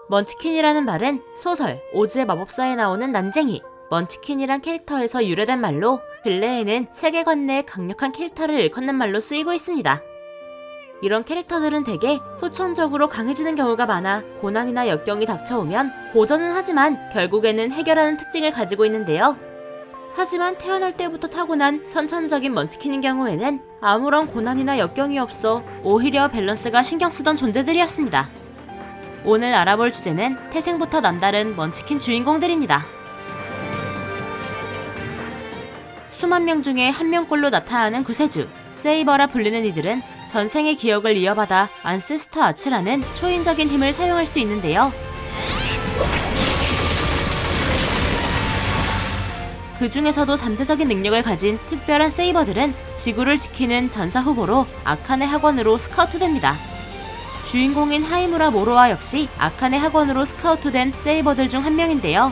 먼치킨이라는 말은 소설 오즈의 마법사에 나오는 난쟁이 먼치킨이란 캐릭터에서 유래된 말로 근래에는 세계관 내의 강력한 캐릭터를 일컫는 말로 쓰이고 있습니다. 이런 캐릭터들은 대개 후천적으로 강해지는 경우가 많아 고난이나 역경이 닥쳐오면 고전은 하지만 결국에는 해결하는 특징을 가지고 있는데요. 하지만 태어날 때부터 타고난 선천적인 먼치킨인 경우에는 아무런 고난이나 역경이 없어 오히려 밸런스가 신경쓰던 존재들이었습니다. 오늘 알아볼 주제는 태생부터 남다른 먼치킨 주인공들입니다. 수만 명 중에 한 명꼴로 나타나는 구세주, 세이버라 불리는 이들은 전생의 기억을 이어받아 안세스터 아츠라는 초인적인 힘을 사용할 수 있는데요. 그 중에서도 잠재적인 능력을 가진 특별한 세이버들은 지구를 지키는 전사 후보로 아칸의 학원으로 스카우트됩니다. 주인공인 하이무라 모로아 역시 아칸의 학원으로 스카우트된 세이버들 중 한 명인데요.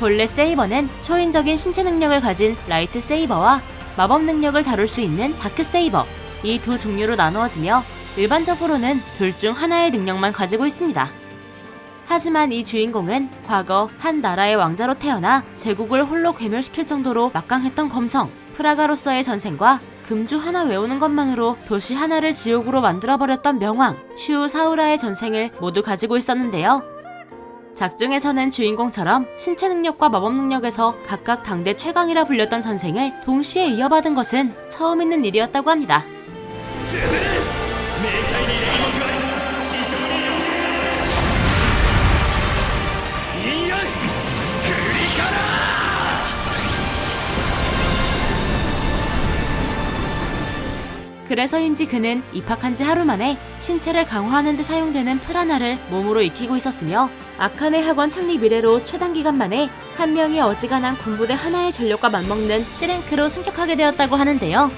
본래 세이버는 초인적인 신체 능력을 가진 라이트 세이버와 마법 능력을 다룰 수 있는 다크 세이버, 이 두 종류로 나누어지며 일반적으로는 둘 중 하나의 능력만 가지고 있습니다. 하지만 이 주인공은 과거 한 나라의 왕자로 태어나 제국을 홀로 괴멸시킬 정도로 막강했던 검성, 프라가로서의 전생과 금주 하나 외우는 것만으로 도시 하나를 지옥으로 만들어버렸던 명왕, 슈 사우라의 전생을 모두 가지고 있었는데요. 작중에서는 주인공처럼 신체 능력과 마법 능력에서 각각 당대 최강이라 불렸던 전생을 동시에 이어받은 것은 처음 있는 일이었다고 합니다. 그래서인지 그는 입학한 지 하루 만에 신체를 강화하는 데 사용되는 프라나를 몸으로 익히고 있었으며 아칸의 학원 창립 이래로 최단기간 만에 한 명이 어지간한 군부대 하나의 전력과 맞먹는 C랭크로 승격하게 되었다고 하는데요.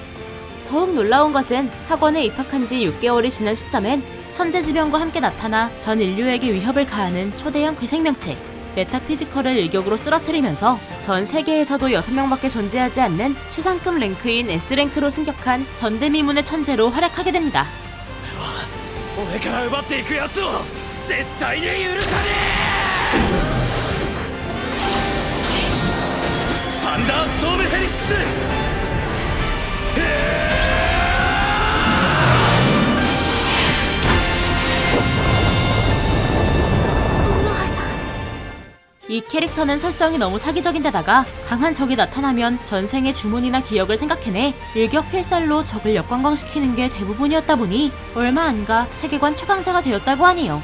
더욱 놀라운 것은 학원에 입학한 지 6개월이 지난 시점엔 천재지변과 함께 나타나 전 인류에게 위협을 가하는 초대형 괴생명체 메타피지컬을 일격으로 쓰러뜨리면서 전 세계에서도 6명밖에 존재하지 않는 최상급 랭크인 S랭크로 승격한 전대미문의 천재로 활약하게 됩니다. 俺から奪っていくやつを絶対に許さねえ。サンダーストームフェニックス。 이 캐릭터는 설정이 너무 사기적인 데다가 강한 적이 나타나면 전생의 주문이나 기억을 생각해내 일격필살로 적을 역관광시키는 게 대부분이었다 보니 얼마 안 가 세계관 최강자가 되었다고 하네요.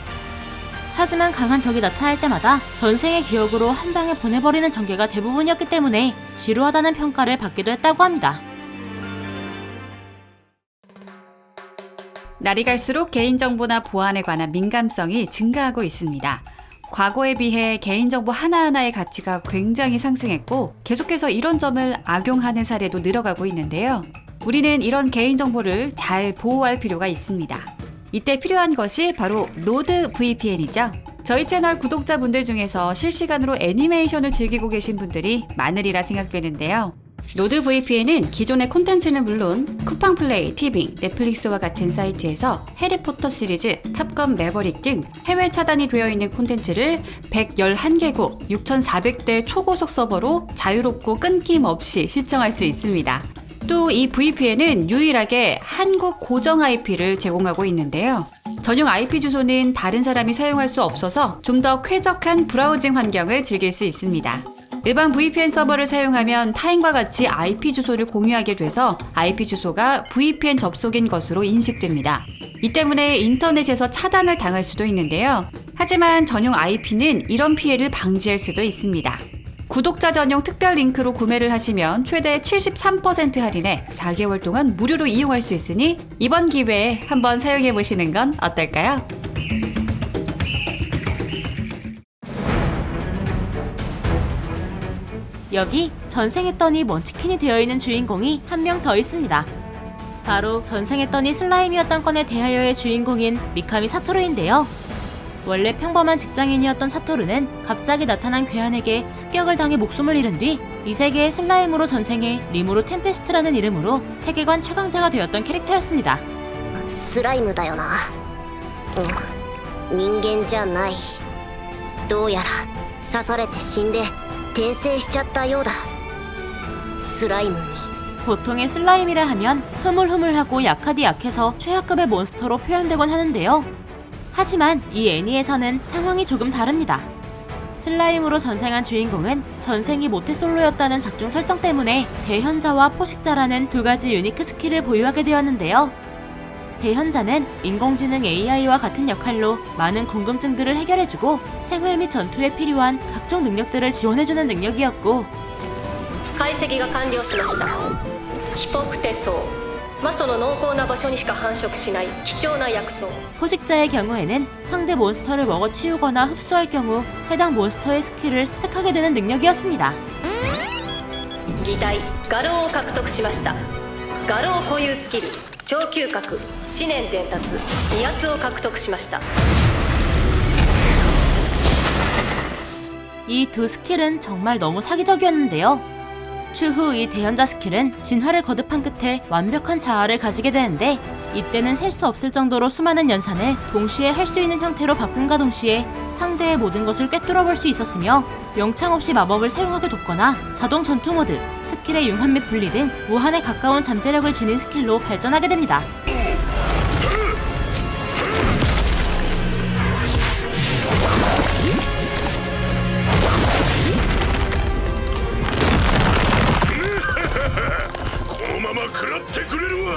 하지만 강한 적이 나타날 때마다 전생의 기억으로 한 방에 보내버리는 전개가 대부분이었기 때문에 지루하다는 평가를 받기도 했다고 합니다. 날이 갈수록 개인정보나 보안에 관한 민감성이 증가하고 있습니다. 과거에 비해 개인정보 하나하나의 가치가 굉장히 상승했고 계속해서 이런 점을 악용하는 사례도 늘어가고 있는데요. 우리는 이런 개인정보를 잘 보호할 필요가 있습니다. 이때 필요한 것이 바로 노드 VPN이죠. 저희 채널 구독자분들 중에서 실시간으로 애니메이션을 즐기고 계신 분들이 많으리라 생각되는데요. 노드 VPN은 기존의 콘텐츠는 물론 쿠팡플레이, 티빙, 넷플릭스와 같은 사이트에서 해리포터 시리즈, 탑건 매버릭 등 해외 차단이 되어 있는 콘텐츠를 111개국 6,400대 초고속 서버로 자유롭고 끊김없이 시청할 수 있습니다. 또 이 VPN은 유일하게 한국 고정 IP를 제공하고 있는데요. 전용 IP 주소는 다른 사람이 사용할 수 없어서 좀 더 쾌적한 브라우징 환경을 즐길 수 있습니다. 일반 VPN 서버를 사용하면 타인과 같이 IP 주소를 공유하게 돼서 IP 주소가 VPN 접속인 것으로 인식됩니다. 이 때문에 인터넷에서 차단을 당할 수도 있는데요. 하지만 전용 IP는 이런 피해를 방지할 수도 있습니다. 구독자 전용 특별 링크로 구매를 하시면 최대 73% 할인에 4개월 동안 무료로 이용할 수 있으니 이번 기회에 한번 사용해 보시는 건 어떨까요? 여기 전생했더니 먼치킨이 되어있는 주인공이 한 명 더 있습니다. 바로 전생했더니 슬라임이었던 건에 대하여의 주인공인 미카미 사토루인데요. 원래 평범한 직장인이었던 사토루는 갑자기 나타난 괴한에게 습격을 당해 목숨을 잃은 뒤 이 세계의 슬라임으로 전생해 리무르 템페스트라는 이름으로 세계관 최강자가 되었던 캐릭터였습니다. スライムだよな。人間じゃない。どうやら刺されて死んで転生しちゃったようだ。スライムに。 보통의 슬라임이라 하면 흐물흐물하고 약하디 약해서 최하급의 몬스터로 표현되곤 하는데요. 하지만 이 애니에서는 상황이 조금 다릅니다. 슬라임으로 전생한 주인공은 전생이 모태솔로였다는 작중 설정 때문에 대현자와 포식자라는 두 가지 유니크 스킬을 보유하게 되었는데요. 대현자는 인공지능 AI와 같은 역할로 많은 궁금증들을 해결해주고 생활 및 전투에 필요한 각종 능력들을 지원해주는 능력이었고, 解析が完了しました。ヒポクテソウ、魔素の濃厚な場所にしか繁殖しない貴重な薬草。 포식자의 경우에는 상대 몬스터를 먹어 치우거나 흡수할 경우 해당 몬스터의 스킬을 습득하게 되는 능력이었습니다. 擬態画廊を獲得しました。画廊固有スキル超嗅覚思念伝達2圧を獲得しました。 이 두 스킬은 정말 너무 사기적이었는데요. 추후 이 대현자 스킬은 진화를 거듭한 끝에 완벽한 자아를 가지게 되는데, 이때는 셀 수 없을 정도로 수많은 연산을 동시에 할 수 있는 형태로 바꾼과 동시에 상대의 모든 것을 꿰뚫어 볼 수 있었으며, 영창 없이 마법을 사용하게 돕거나 자동 전투 모드, 스킬의 융합 및 분리 등 무한에 가까운 잠재력을 지닌 스킬로 발전하게 됩니다. 食らってくれるわ。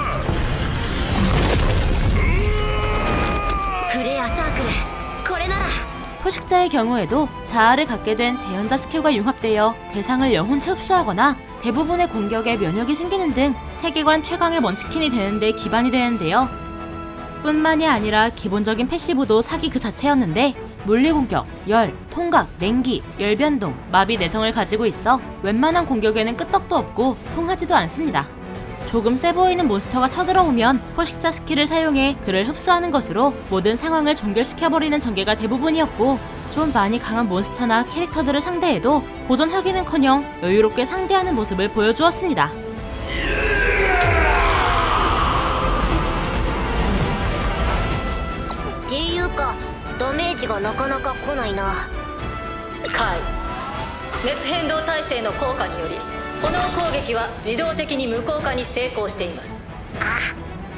フレアサークル、これなら。 포식자의 경우에도 자아를 갖게 된 대현자 스킬과 융합되어 대상을 영혼체 흡수하거나 대부분의 공격에 면역이 생기는 등 세계관 최강의 먼치킨이 되는 데 기반이 되는데요. 뿐만이 아니라 기본적인 패시브도 사기 그 자체였는데, 물리공격, 열, 통각, 냉기, 열변동, 마비 내성을 가지고 있어 웬만한 공격에는 끄떡도 없고 통하지도 않습니다. 조금 세 보이는 몬스터가 쳐들어오면 포식자 스킬을 사용해 그를 흡수하는 것으로 모든 상황을 종결시켜버리는 전개가 대부분이었고, 좀 많이 강한 몬스터나 캐릭터들을 상대해도 고전 확인은커녕 여유롭게 상대하는 모습을 보여주었습니다. っていうかダメージがなかなか来ないな。解熱変動耐性の効果により炎攻撃は自動的に無効化に成功しています。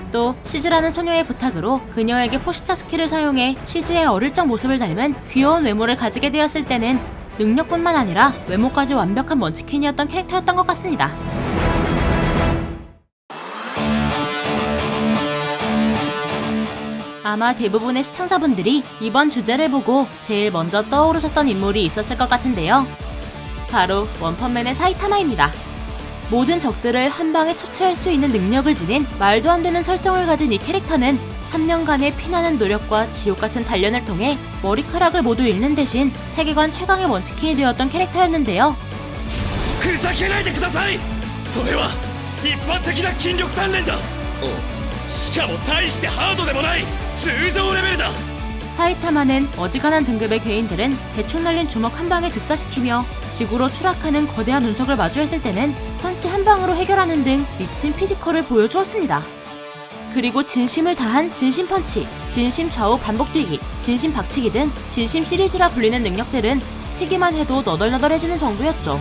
또 시즈라는 소녀의 부탁으로 그녀에게 포식자 스킬을 사용해 시즈의 어릴 적 모습을 닮은 귀여운 외모를 가지게 되었을 때는 능력뿐만 아니라 외모까지 완벽한 먼치킨이었던 캐릭터였던 것 같습니다. 아마 대부분의 시청자분들이 이번 주제를 보고 제일 먼저 떠오르셨던 인물이 있었을 것 같은데요. 바로 원펀맨의 사이타마입니다. 모든 적들을 한 방에 처치할 수 있는 능력을 지닌 말도 안 되는 설정을 가진 이 캐릭터는 3년간의 피나는 노력과 지옥 같은 단련을 통해 머리카락을 모두 잃는 대신 세계관 최강의 먼치킨이 되었던 캐릭터였는데요. ふざけないでください。それは一般的な筋力鍛錬だ。しかも大してハードでもない通常レベルだ。 사이타마는 어지간한 등급의 괴인들은 대충 날린 주먹 한 방에 즉사시키며 지구로 추락하는 거대한 운석을 마주했을 때는 펀치 한 방으로 해결하는 등 미친 피지컬을 보여주었습니다. 그리고 진심을 다한 진심 펀치, 진심 좌우 반복 뛰기, 진심 박치기 등 진심 시리즈라 불리는 능력들은 스치기만 해도 너덜너덜해지는 정도였죠.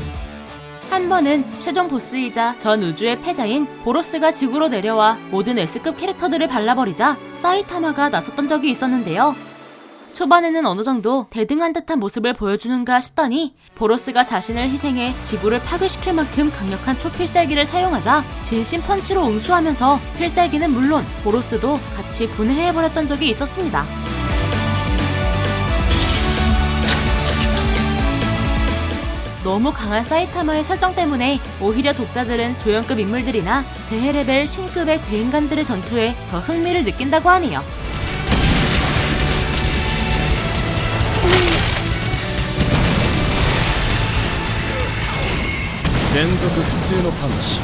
한 번은 최종 보스이자 전 우주의 패자인 보로스가 지구로 내려와 모든 S급 캐릭터들을 발라버리자 사이타마가 나섰던 적이 있었는데요. 초반에는 어느 정도 대등한 듯한 모습을 보여주는가 싶더니 보로스가 자신을 희생해 지구를 파괴시킬 만큼 강력한 초필살기를 사용하자 진심 펀치로 응수하면서 필살기는 물론 보로스도 같이 분해해버렸던 적이 있었습니다. 너무 강한 사이타마의 설정 때문에 오히려 독자들은 조연급 인물들이나 재해레벨 신급의 괴인간들의 전투에 더 흥미를 느낀다고 하네요. 連続普通のパンチ。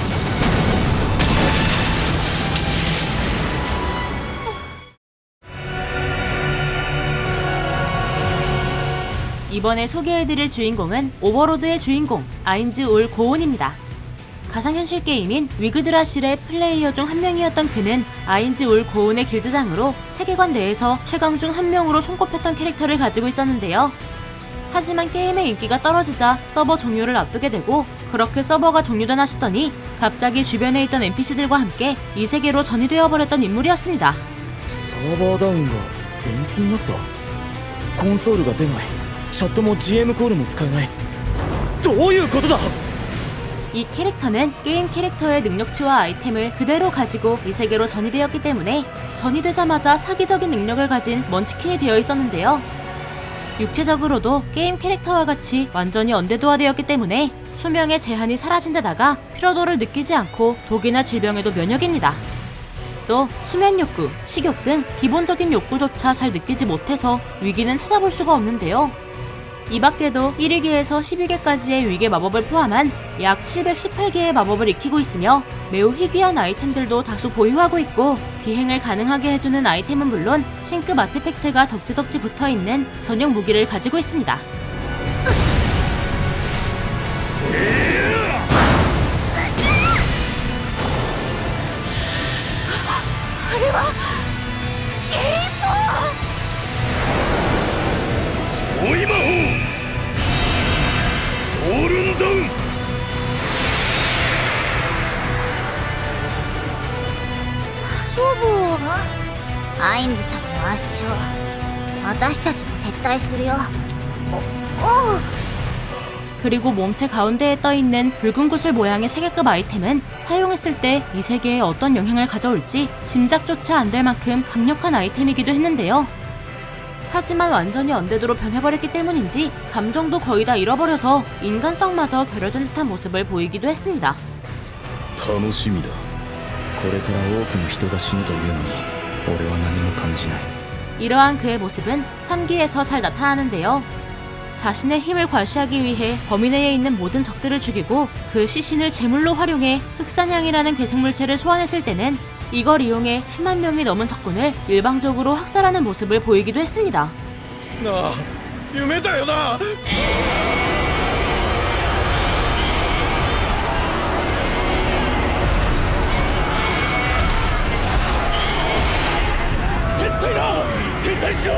이번에 소개해드릴 주인공은 오버로드의 주인공 아인즈 올 고온입니다. 가상현실 게임인 위그드라실의 플레이어 중 한 명이었던 그는 아인즈 올 고운의 길드장으로 세계관 내에서 최강 중 한 명으로 손꼽혔던 캐릭터를 가지고 있었는데요. 하지만 게임의 인기가 떨어지자 서버 종료를 앞두게 되고, 그렇게 서버가 종료되나 싶더니 갑자기 주변에 있던 NPC들과 함께 이 세계로 전이되어 버렸던 인물이었습니다. サーバーダウンが延期になった。コンソールが出ない。チャットも GM コールも使えない。どういうことだ。 이 캐릭터는 게임 캐릭터의 능력치와 아이템을 그대로 가지고 이 세계로 전이되었기 때문에 전이되자마자 사기적인 능력을 가진 먼치킨이 되어 있었는데요. 육체적으로도 게임 캐릭터와 같이 완전히 언데드화되었기 때문에 수명의 제한이 사라진 데다가 피로도를 느끼지 않고 독이나 질병에도 면역입니다. 또 수면 욕구, 식욕 등 기본적인 욕구조차 잘 느끼지 못해서 위기는 찾아볼 수가 없는데요. 이 밖에도 1위기에서 12개까지의 위계 마법을 포함한 약 718개의 마법을 익히고 있으며 매우 희귀한 아이템들도 다수 보유하고 있고, 비행을 가능하게 해주는 아이템은 물론 신급 아티팩트가 덕지덕지 붙어있는 전용 무기를 가지고 있습니다. 오이마호! 오른동! 勝負をアインズ様の圧勝。私たちも撤退するよ。おう。 그리고 몸체 가운데에 떠있는 붉은 구슬 모양의 세계급 아이템은 사용했을 때 이 세계에 어떤 영향을 가져올지 짐작조차 안 될 만큼 강력한 아이템이기도 했는데요. 하지만 완전히 언데드로 변해버렸기 때문인지 감정도 거의 다 잃어버려서 인간성마저 결여된 듯한 모습을 보이기도 했습니다. 楽しみだ。これから多くの人が死ぬというのに俺は何も感じない。 이러한 그의 모습은 3기에서 잘 나타나는데요. 자신의 힘을 과시하기 위해 범위 내에 있는 모든 적들을 죽이고 그 시신을 제물로 활용해 흑사냥이라는 괴생물체를 소환했을 때는 이걸 이용해 수만 명이 넘은 적군을 일방적으로 학살하는 모습을 보이기도 했습니다. なあ、夢だよな。撤退だ！撤退しろ！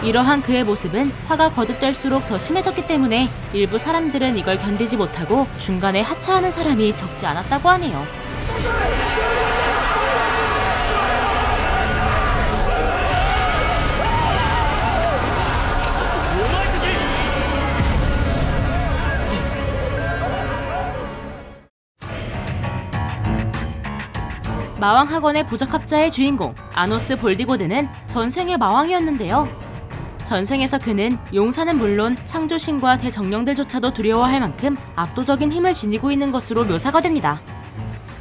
이러한 그의 모습은 화가 거듭될수록 더 심해졌기 때문에 일부 사람들은 이걸 견디지 못하고 중간에 하차하는 사람이 적지 않았다고 하네요. 마왕학원의 부적합자의 주인공 아노스 볼디고드는 전생의 마왕이었는데요. 전생에서 그는 용사는 물론 창조신과 대정령들조차도 두려워할 만큼 압도적인 힘을 지니고 있는 것으로 묘사가 됩니다.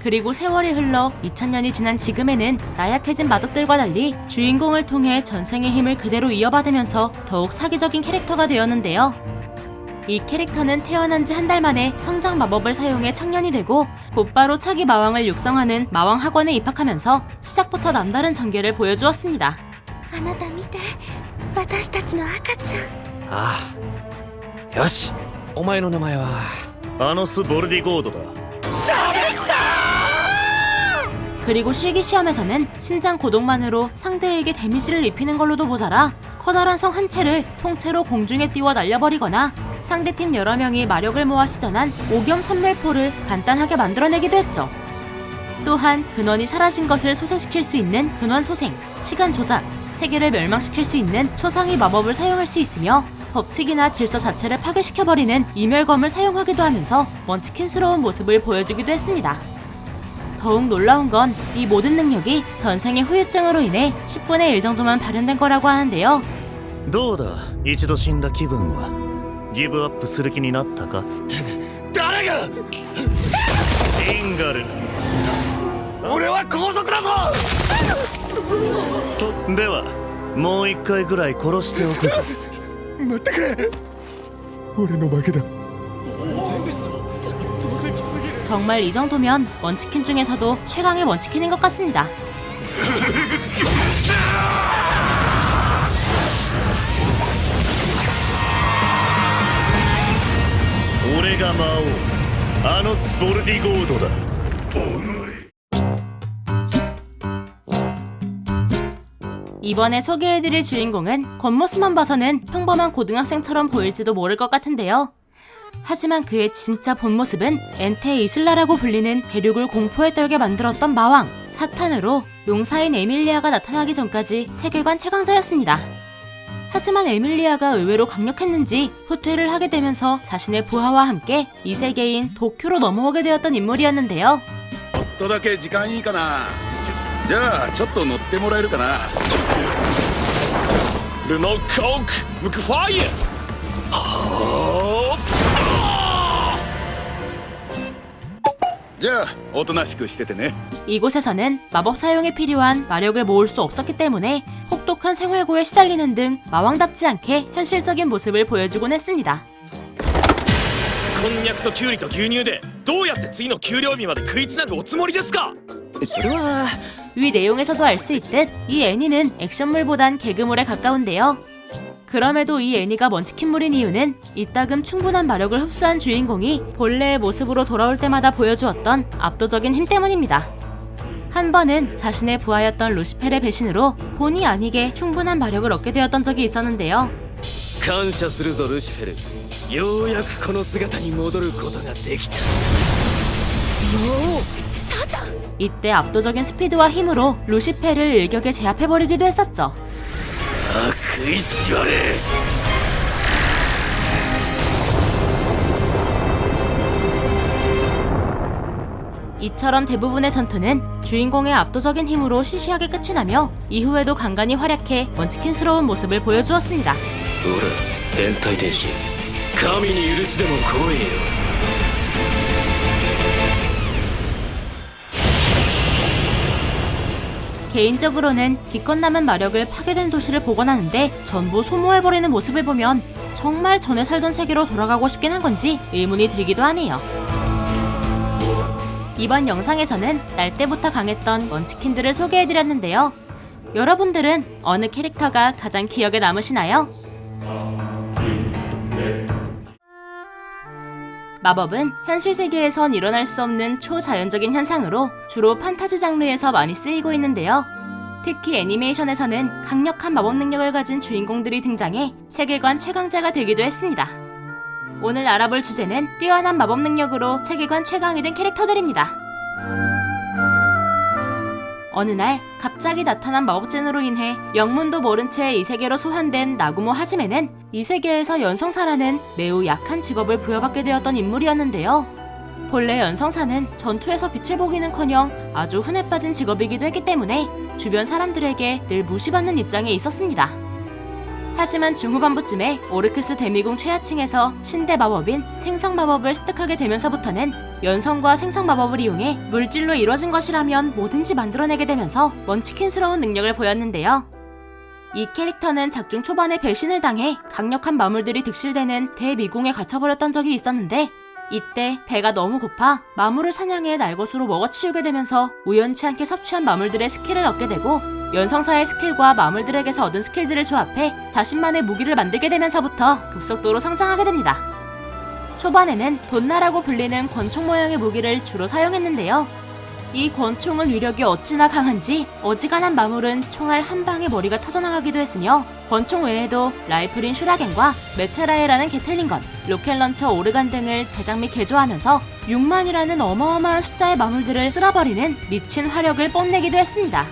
그리고 세월이 흘러 2000년이 지난 지금에는 나약해진 마족들과 달리 주인공을 통해 전생의 힘을 그대로 이어받으면서 더욱 사기적인 캐릭터가 되었는데요. 이 캐릭터는 태어난 지 한 달 만에 성장 마법을 사용해 청년이 되고 곧바로 차기 마왕을 육성하는 마왕 학원에 입학하면서 시작부터 남다른 전개를 보여주었습니다. あなた見て、私たちの赤ちゃん。ああ、よし、お前の名前はアノス・ボルディゴードだ。 그리고 실기시험에서는 심장 고동만으로 상대에게 데미지를 입히는 걸로도 모자라 커다란 성 한 채를 통째로 공중에 띄워 날려버리거나 상대팀 여러 명이 마력을 모아 시전한 오겸 선멸포를 간단하게 만들어내기도 했죠. 또한 근원이 사라진 것을 소생시킬 수 있는 근원 소생, 시간 조작, 세계를 멸망시킬 수 있는 초상위 마법을 사용할 수 있으며 법칙이나 질서 자체를 파괴시켜버리는 이멸검을 사용하기도 하면서 먼치킨스러운 모습을 보여주기도 했습니다. 더욱 놀라운 건 이 모든 능력이 전생의 후유증으로 인해 10분의 1 정도만 발현된 거라고 하는데요. どうだ、一度死んだ気分は。ギブアップする気になったか。誰が？インガル。俺は皇族だぞ！ではもう一回ぐらい殺しておくぞ。待ってくれ！俺の負けだ。 정말 이 정도면 먼치킨 중에서도 최강의 먼치킨인 것 같습니다. 俺が魔王あのスポルディゴードだ。 이번에 소개해드릴 주인공은 겉모습만 봐서는 평범한 고등학생처럼 보일지도 모를 것 같은데요. 하지만 그의 진짜 본 모습은 엔테 이슬라라고 불리는 대륙을 공포에 떨게 만들었던 마왕 사탄으로 용사인 에밀리아가 나타나기 전까지 세계관 최강자였습니다. 하지만 에밀리아가 의외로 강력했는지 후퇴를 하게 되면서 자신의 부하와 함께 이 세계인 도쿄로 넘어오게 되었던 인물이었는데요. ちょっとだけ時間いいかな。じゃあちょっと乗ってもらえるかな。ルノコークムクファイア。はあ。じゃあおとなしくしててね。 이곳에서는 마법 사용에 필요한 마력을 모을 수 없었기 때문에 혹독한 생활고에 시달리는 등 마왕답지 않게 현실적인 모습을 보여주곤 했습니다. こんにゃくとキュウリと牛乳でどうやって次の給料日まで食いつなぐおつもりですか。それは 위 내용에서도 알 수 있듯 이 애니는 액션물보단 개그물에 가까운데요. 그럼에도 이 애니가 먼치킨물인 이유는 이따금 충분한 마력을 흡수한 주인공이 본래의 모습으로 돌아올 때마다 보여주었던 압도적인 힘 때문입니다. 한 번은 자신의 부하였던 루시펠의 배신으로 본의 아니게 충분한 마력을 얻게 되었던 적이 있었는데요. 感謝するぞルシフェル。ようやくこの姿に戻ることができた。 이때 압도적인 스피드와 힘으로 루시펠을 일격에 제압해버리기도 했었죠. 食いしばれ。 이처럼 대부분의 전투는 주인공의 압도적인 힘으로 시시하게 끝이 나며 이후에도 간간히 활약해 먼치킨스러운 모습을 보여주었습니다. ほら変態天使神に許しでも来いよ。 개인적으로는 기껏 남은 마력을 파괴된 도시를 복원하는데 전부 소모해버리는 모습을 보면 정말 전에 살던 세계로 돌아가고 싶긴 한 건지 의문이 들기도 하네요. 이번 영상에서는 날 때부터 강했던 먼치킨들을 소개해드렸는데요. 여러분들은 어느 캐릭터가 가장 기억에 남으시나요? 마법은 현실 세계에선 일어날 수 없는 초자연적인 현상으로 주로 판타지 장르에서 많이 쓰이고 있는데요. 특히 애니메이션에서는 강력한 마법 능력을 가진 주인공들이 등장해 세계관 최강자가 되기도 했습니다. 오늘 알아볼 주제는 뛰어난 마법 능력으로 세계관 최강이 된 캐릭터들입니다. 어느 날 갑자기 나타난 마법진으로 인해 영문도 모른 채 이 세계로 소환된 나구모 하지메는 이 세계에서 연성사라는 매우 약한 직업을 부여받게 되었던 인물이었는데요. 본래 연성사는 전투에서 빛을 보기는커녕 아주 흔해 빠진 직업이기도 했기 때문에 주변 사람들에게 늘 무시받는 입장에 있었습니다. 하지만 중후반부쯤에 오르크스 대미궁 최하층에서 신대 마법인 생성 마법을 습득하게 되면서부터는 연성과 생성 마법을 이용해 물질로 이루어진 것이라면 뭐든지 만들어내게 되면서 먼치킨스러운 능력을 보였는데요. 이 캐릭터는 작중 초반에 배신을 당해 강력한 마물들이 득실되는 대미궁에 갇혀버렸던 적이 있었는데 이때 배가 너무 고파 마물을 사냥해 날것으로 먹어치우게 되면서 우연치 않게 섭취한 마물들의 스킬을 얻게 되고 연성사의 스킬과 마물들에게서 얻은 스킬들을 조합해 자신만의 무기를 만들게 되면서부터 급속도로 성장하게 됩니다. 초반에는 돈나라고 불리는 권총 모양의 무기를 주로 사용했는데요. 이 권총은 위력이 어찌나 강한지 어지간한 마물은 총알 한 방에 머리가 터져나가기도 했으며 권총 외에도 라이플인 슈라겐과 메체라이라는 게틀링건, 로켓런처 오르간 등을 제작 및 개조하면서 6만이라는 어마어마한 숫자의 마물들을 쓸어버리는 미친 화력을 뽐내기도 했습니다.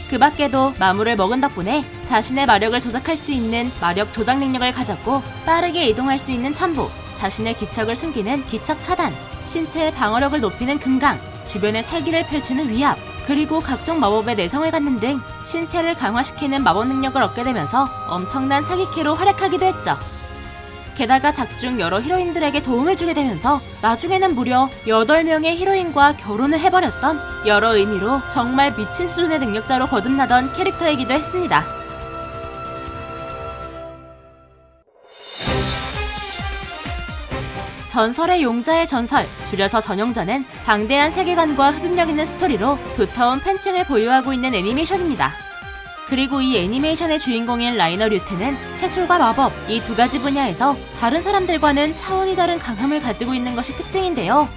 그 밖에도 마물을 먹은 덕분에 자신의 마력을 조작할 수 있는 마력 조작 능력을 가졌고 빠르게 이동할 수 있는 천부, 자신의 기척을 숨기는 기척 차단, 신체의 방어력을 높이는 금강, 주변에 살기를 펼치는 위압, 그리고 각종 마법의 내성을 갖는 등 신체를 강화시키는 마법 능력을 얻게 되면서 엄청난 사기캐로 활약하기도 했죠. 게다가 작중 여러 히로인들에게 도움을 주게 되면서 나중에는 무려 8명의 히로인과 결혼을 해버렸던 여러 의미로 정말 미친 수준의 능력자로 거듭나던 캐릭터이기도 했습니다. 전설의 용자의 전설, 줄여서 전용전은 방대한 세계관과 흡입력 있는 스토리로 두터운 팬층을 보유하고 있는 애니메이션입니다. 그리고 이 애니메이션의 주인공인 라이너 류트는 채술과 마법 이 두 가지 분야에서 다른 사람들과는 차원이 다른 강함을 가지고 있는 것이 특징인데요.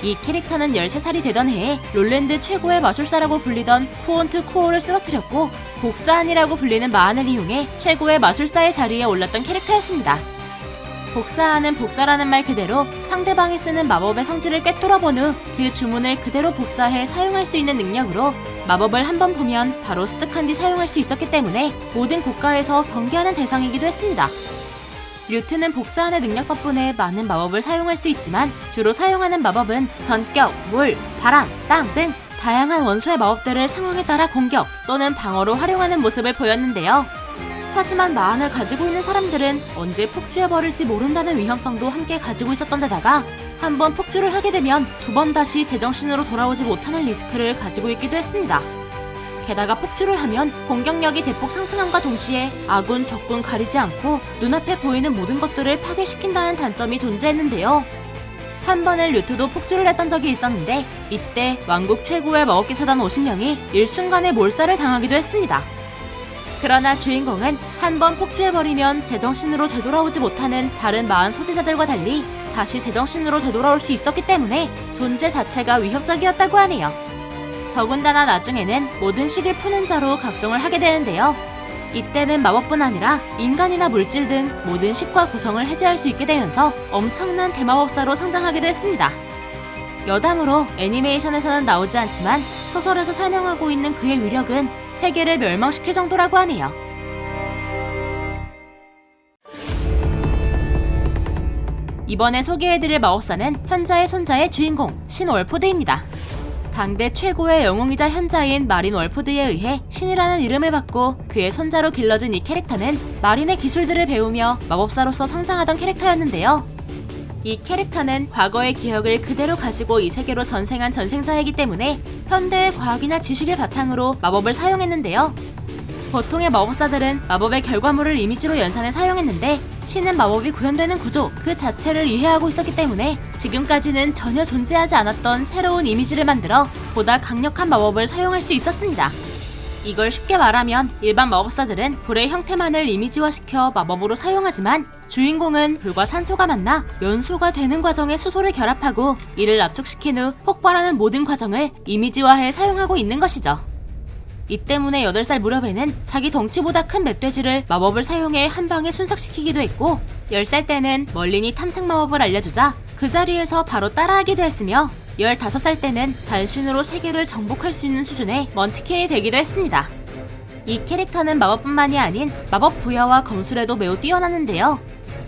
이 캐릭터는 13살이 되던 해에 롤랜드 최고의 마술사라고 불리던 쿠온트 쿠오를 쓰러뜨렸고 복사안이라고 불리는 마안을 이용해 최고의 마술사의 자리에 올랐던 캐릭터였습니다. 복사안은 복사라는 말 그대로 상대방이 쓰는 마법의 성질을 꿰뚫어본 후 그 주문을 그대로 복사해 사용할 수 있는 능력으로 마법을 한번 보면 바로 습득한 뒤 사용할 수 있었기 때문에 모든 국가에서 경계하는 대상이기도 했습니다. 류트는 복사안의 능력 덕분에 많은 마법을 사용할 수 있지만 주로 사용하는 마법은 전격, 물, 바람, 땅 등 다양한 원소의 마법들을 상황에 따라 공격 또는 방어로 활용하는 모습을 보였는데요. 하지만 마안을 가지고 있는 사람들은 언제 폭주해버릴지 모른다는 위험성도 함께 가지고 있었던 데다가 한번 폭주를 하게 되면 두 번 다시 제정신으로 돌아오지 못하는 리스크를 가지고 있기도 했습니다. 게다가 폭주를 하면 공격력이 대폭 상승함과 동시에 아군, 적군 가리지 않고 눈앞에 보이는 모든 것들을 파괴시킨다는 단점이 존재했는데요. 한 번은 류트도 폭주를 했던 적이 있었는데 이때 왕국 최고의 마법기사단 50명이 일순간에 몰살을 당하기도 했습니다. 그러나 주인공은 한 번 폭주해버리면 제정신으로 되돌아오지 못하는 다른 마안 소지자들과 달리 다시 제정신으로 되돌아올 수 있었기 때문에 존재 자체가 위협적이었다고 하네요. 더군다나 나중에는 모든 식을 푸는 자로 각성을 하게 되는데요. 이때는 마법뿐 아니라 인간이나 물질 등 모든 식과 구성을 해제할 수 있게 되면서 엄청난 대마법사로 성장하기도 했습니다. 여담으로 애니메이션에서는 나오지 않지만 소설에서 설명하고 있는 그의 위력은 세계를 멸망시킬 정도라고 하네요. 이번에 소개해드릴 마법사는 현자의 손자의 주인공 신 월포드입니다. 당대 최고의 영웅이자 현자인 마린 월포드에 의해 신이라는 이름을 받고 그의 손자로 길러진 이 캐릭터는 마린의 기술들을 배우며 마법사로서 성장하던 캐릭터였는데요. 이 캐릭터는 과거의 기억을 그대로 가지고 이 세계로 전생한 전생자이기 때문에 현대의 과학이나 지식을 바탕으로 마법을 사용했는데요. 보통의 마법사들은 마법의 결과물을 이미지로 연산해 사용했는데 신은 마법이 구현되는 구조 그 자체를 이해하고 있었기 때문에 지금까지는 전혀 존재하지 않았던 새로운 이미지를 만들어 보다 강력한 마법을 사용할 수 있었습니다. 이걸 쉽게 말하면 일반 마법사들은 불의 형태만을 이미지화시켜 마법으로 사용하지만 주인공은 불과 산소가 만나 연소가 되는 과정에 수소를 결합하고 이를 압축시킨 후 폭발하는 모든 과정을 이미지화해 사용하고 있는 것이죠. 이 때문에 8살 무렵에는 자기 덩치보다 큰 멧돼지를 마법을 사용해 한 방에 순삭시키기도 했고 10살 때는 멀린이 탐색 마법을 알려주자 그 자리에서 바로 따라하기도 했으며 15살 때는 단신으로 세계를 정복할 수 있는 수준의 먼치킨이 되기도 했습니다. 이 캐릭터는 마법뿐만이 아닌 마법 부여와 검술에도 매우 뛰어났는데요.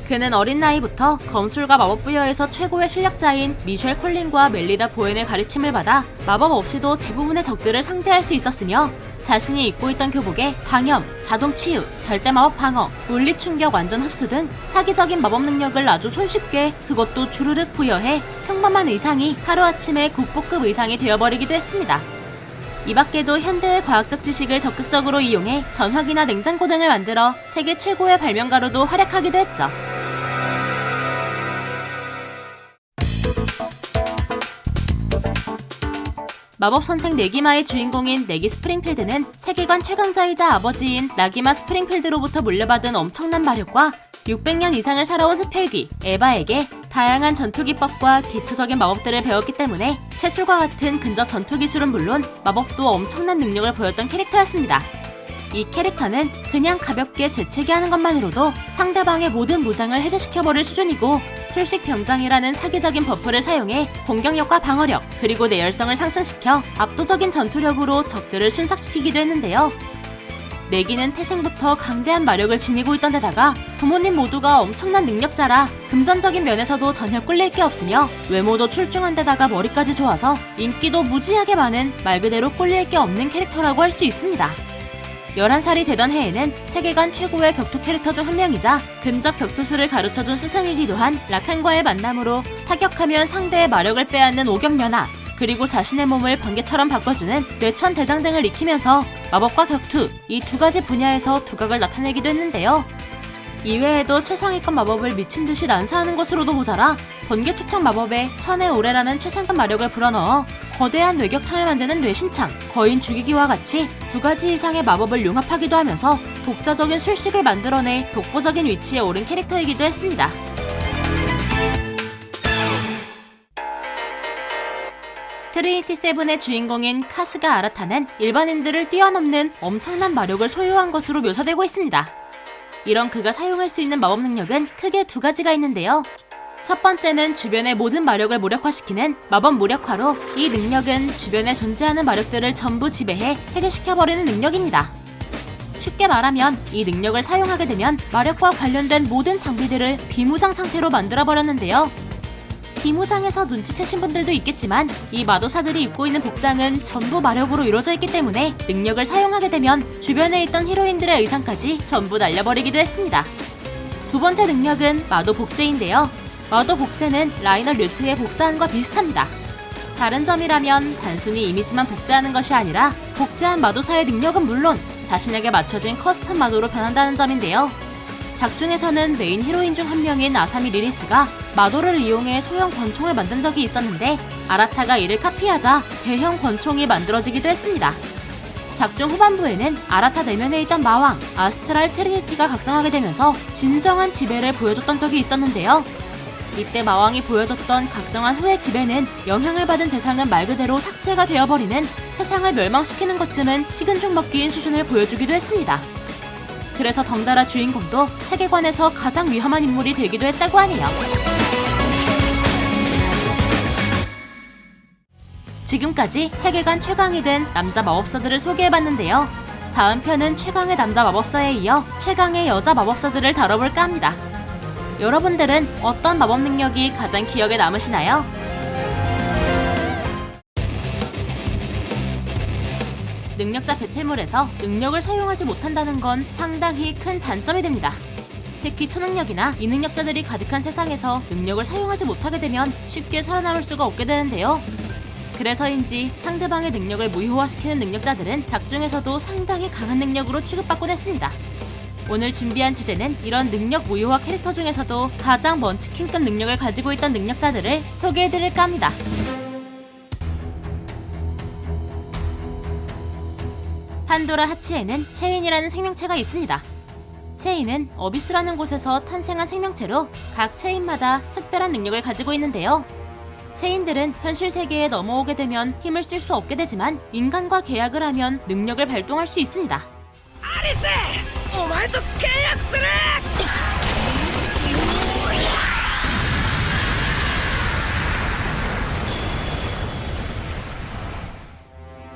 그는 어린 나이부터 검술과 마법 부여에서 최고의 실력자인 미셸 콜린과 멜리다 보엔의 가르침을 받아 마법 없이도 대부분의 적들을 상대할 수 있었으며 자신이 입고 있던 교복에 방염, 자동 치유, 절대 마법 방어, 물리 충격 완전 흡수 등 사기적인 마법 능력을 아주 손쉽게 그것도 주르륵 부여해 평범한 의상이 하루아침에 국보급 의상이 되어버리기도 했습니다. 이 밖에도 현대의 과학적 지식을 적극적으로 이용해 전화기나 냉장고 등을 만들어 세계 최고의 발명가로도 활약하기도 했죠. 마법선생 네기마의 주인공인 네기 스프링필드는 세계관 최강자이자 아버지인 나기마 스프링필드로부터 물려받은 엄청난 마력과 600년 이상을 살아온 흡혈귀 에바에게 다양한 전투기법과 기초적인 마법들을 배웠기 때문에 채술과 같은 근접 전투기술은 물론 마법도 엄청난 능력을 보였던 캐릭터였습니다. 이 캐릭터는 그냥 가볍게 재채기하는 것만으로도 상대방의 모든 무장을 해제시켜버릴 수준이고 술식병장이라는 사기적인 버프를 사용해 공격력과 방어력 그리고 내열성을 상승시켜 압도적인 전투력으로 적들을 순삭시키기도 했는데요. 네기는 태생부터 강대한 마력을 지니고 있던 데다가 부모님 모두가 엄청난 능력자라 금전적인 면에서도 전혀 꿀릴 게 없으며 외모도 출중한 데다가 머리까지 좋아서 인기도 무지하게 많은 말 그대로 꿀릴 게 없는 캐릭터라고 할 수 있습니다. 11살이 되던 해에는 세계관 최고의 격투 캐릭터 중 한 명이자 근접 격투술을 가르쳐준 스승이기도 한 라칸과의 만남으로 타격하면 상대의 마력을 빼앗는 오격면화 그리고 자신의 몸을 번개처럼 바꿔주는 뇌천 대장 등을 익히면서 마법과 격투 이 두 가지 분야에서 두각을 나타내기도 했는데요. 이외에도 최상위권 마법을 미친듯이 난사하는 것으로도 모자라 번개투척 마법에 천의 오래라는 최상급 마력을 불어넣어 거대한 뇌격창을 만드는 뇌신창, 거인 죽이기와 같이 2가지 이상의 마법을 융합하기도 하면서 독자적인 술식을 만들어내 독보적인 위치에 오른 캐릭터이기도 했습니다. 트리니티 세븐의 주인공인 카스가 아라타는 일반인들을 뛰어넘는 엄청난 마력을 소유한 것으로 묘사되고 있습니다. 이런 그가 사용할 수 있는 마법 능력은 크게 2가지가 있는데요. 첫 번째는 주변의 모든 마력을 무력화시키는 마법 무력화로, 이 능력은 주변에 존재하는 마력들을 전부 지배해 해제시켜버리는 능력입니다. 쉽게 말하면 이 능력을 사용하게 되면 마력과 관련된 모든 장비들을 비무장 상태로 만들어버렸는데요. 비무장에서 눈치채신 분들도 있겠지만 이 마도사들이 입고 있는 복장은 전부 마력으로 이루어져 있기 때문에 능력을 사용하게 되면 주변에 있던 히로인들의 의상까지 전부 날려버리기도 했습니다. 두 번째 능력은 마도 복제인데요. 마도 복제는 라이너 류트의 복사함과 비슷합니다. 다른 점이라면 단순히 이미지만 복제하는 것이 아니라 복제한 마도사의 능력은 물론 자신에게 맞춰진 커스텀 마도로 변한다는 점인데요. 작중에서는 메인 히로인 중 한 명인 아사미 리리스가 마도를 이용해 소형 권총을 만든 적이 있었는데 아라타가 이를 카피하자 대형 권총이 만들어지기도 했습니다. 작중 후반부에는 아라타 내면에 있던 마왕 아스트랄 트리니티가 각성하게 되면서 진정한 지배를 보여줬던 적이 있었는데요. 이때 마왕이 보여줬던 각성한 후의 지배는 영향을 받은 대상은 말 그대로 삭제가 되어버리는 세상을 멸망시키는 것쯤은 식은 죽 먹기인 수준을 보여주기도 했습니다. 그래서 덩달아 주인공도 세계관에서 가장 위험한 인물이 되기도 했다고 하네요. 지금까지 세계관 최강이 된 남자 마법사들을 소개해봤는데요. 다음 편은 최강의 남자 마법사에 이어 최강의 여자 마법사들을 다뤄볼까 합니다. 여러분들은 어떤 마법 능력이 가장 기억에 남으시나요? 능력자 배틀물에서 능력을 사용하지 못한다는 건 상당히 큰 단점이 됩니다. 특히 초능력이나 이능력자들이 가득한 세상에서 능력을 사용하지 못하게 되면 쉽게 살아남을 수가 없게 되는데요. 그래서인지 상대방의 능력을 무효화시키는 능력자들은 작중에서도 상당히 강한 능력으로 취급받곤 했습니다. 오늘 준비한 주제는 이런 능력 무효화 캐릭터 중에서도 가장 먼치킨급 능력을 가지고 있던 능력자들을 소개해드릴까 합니다. 판도라 하치에는 체인이라는 생명체가 있습니다. 체인은 어비스라는 곳에서 탄생한 생명체로 각 체인마다 특별한 능력을 가지고 있는데요. 체인들은 현실 세계에 넘어오게 되면 힘을 쓸 수 없게 되지만 인간과 계약을 하면 능력을 발동할 수 있습니다.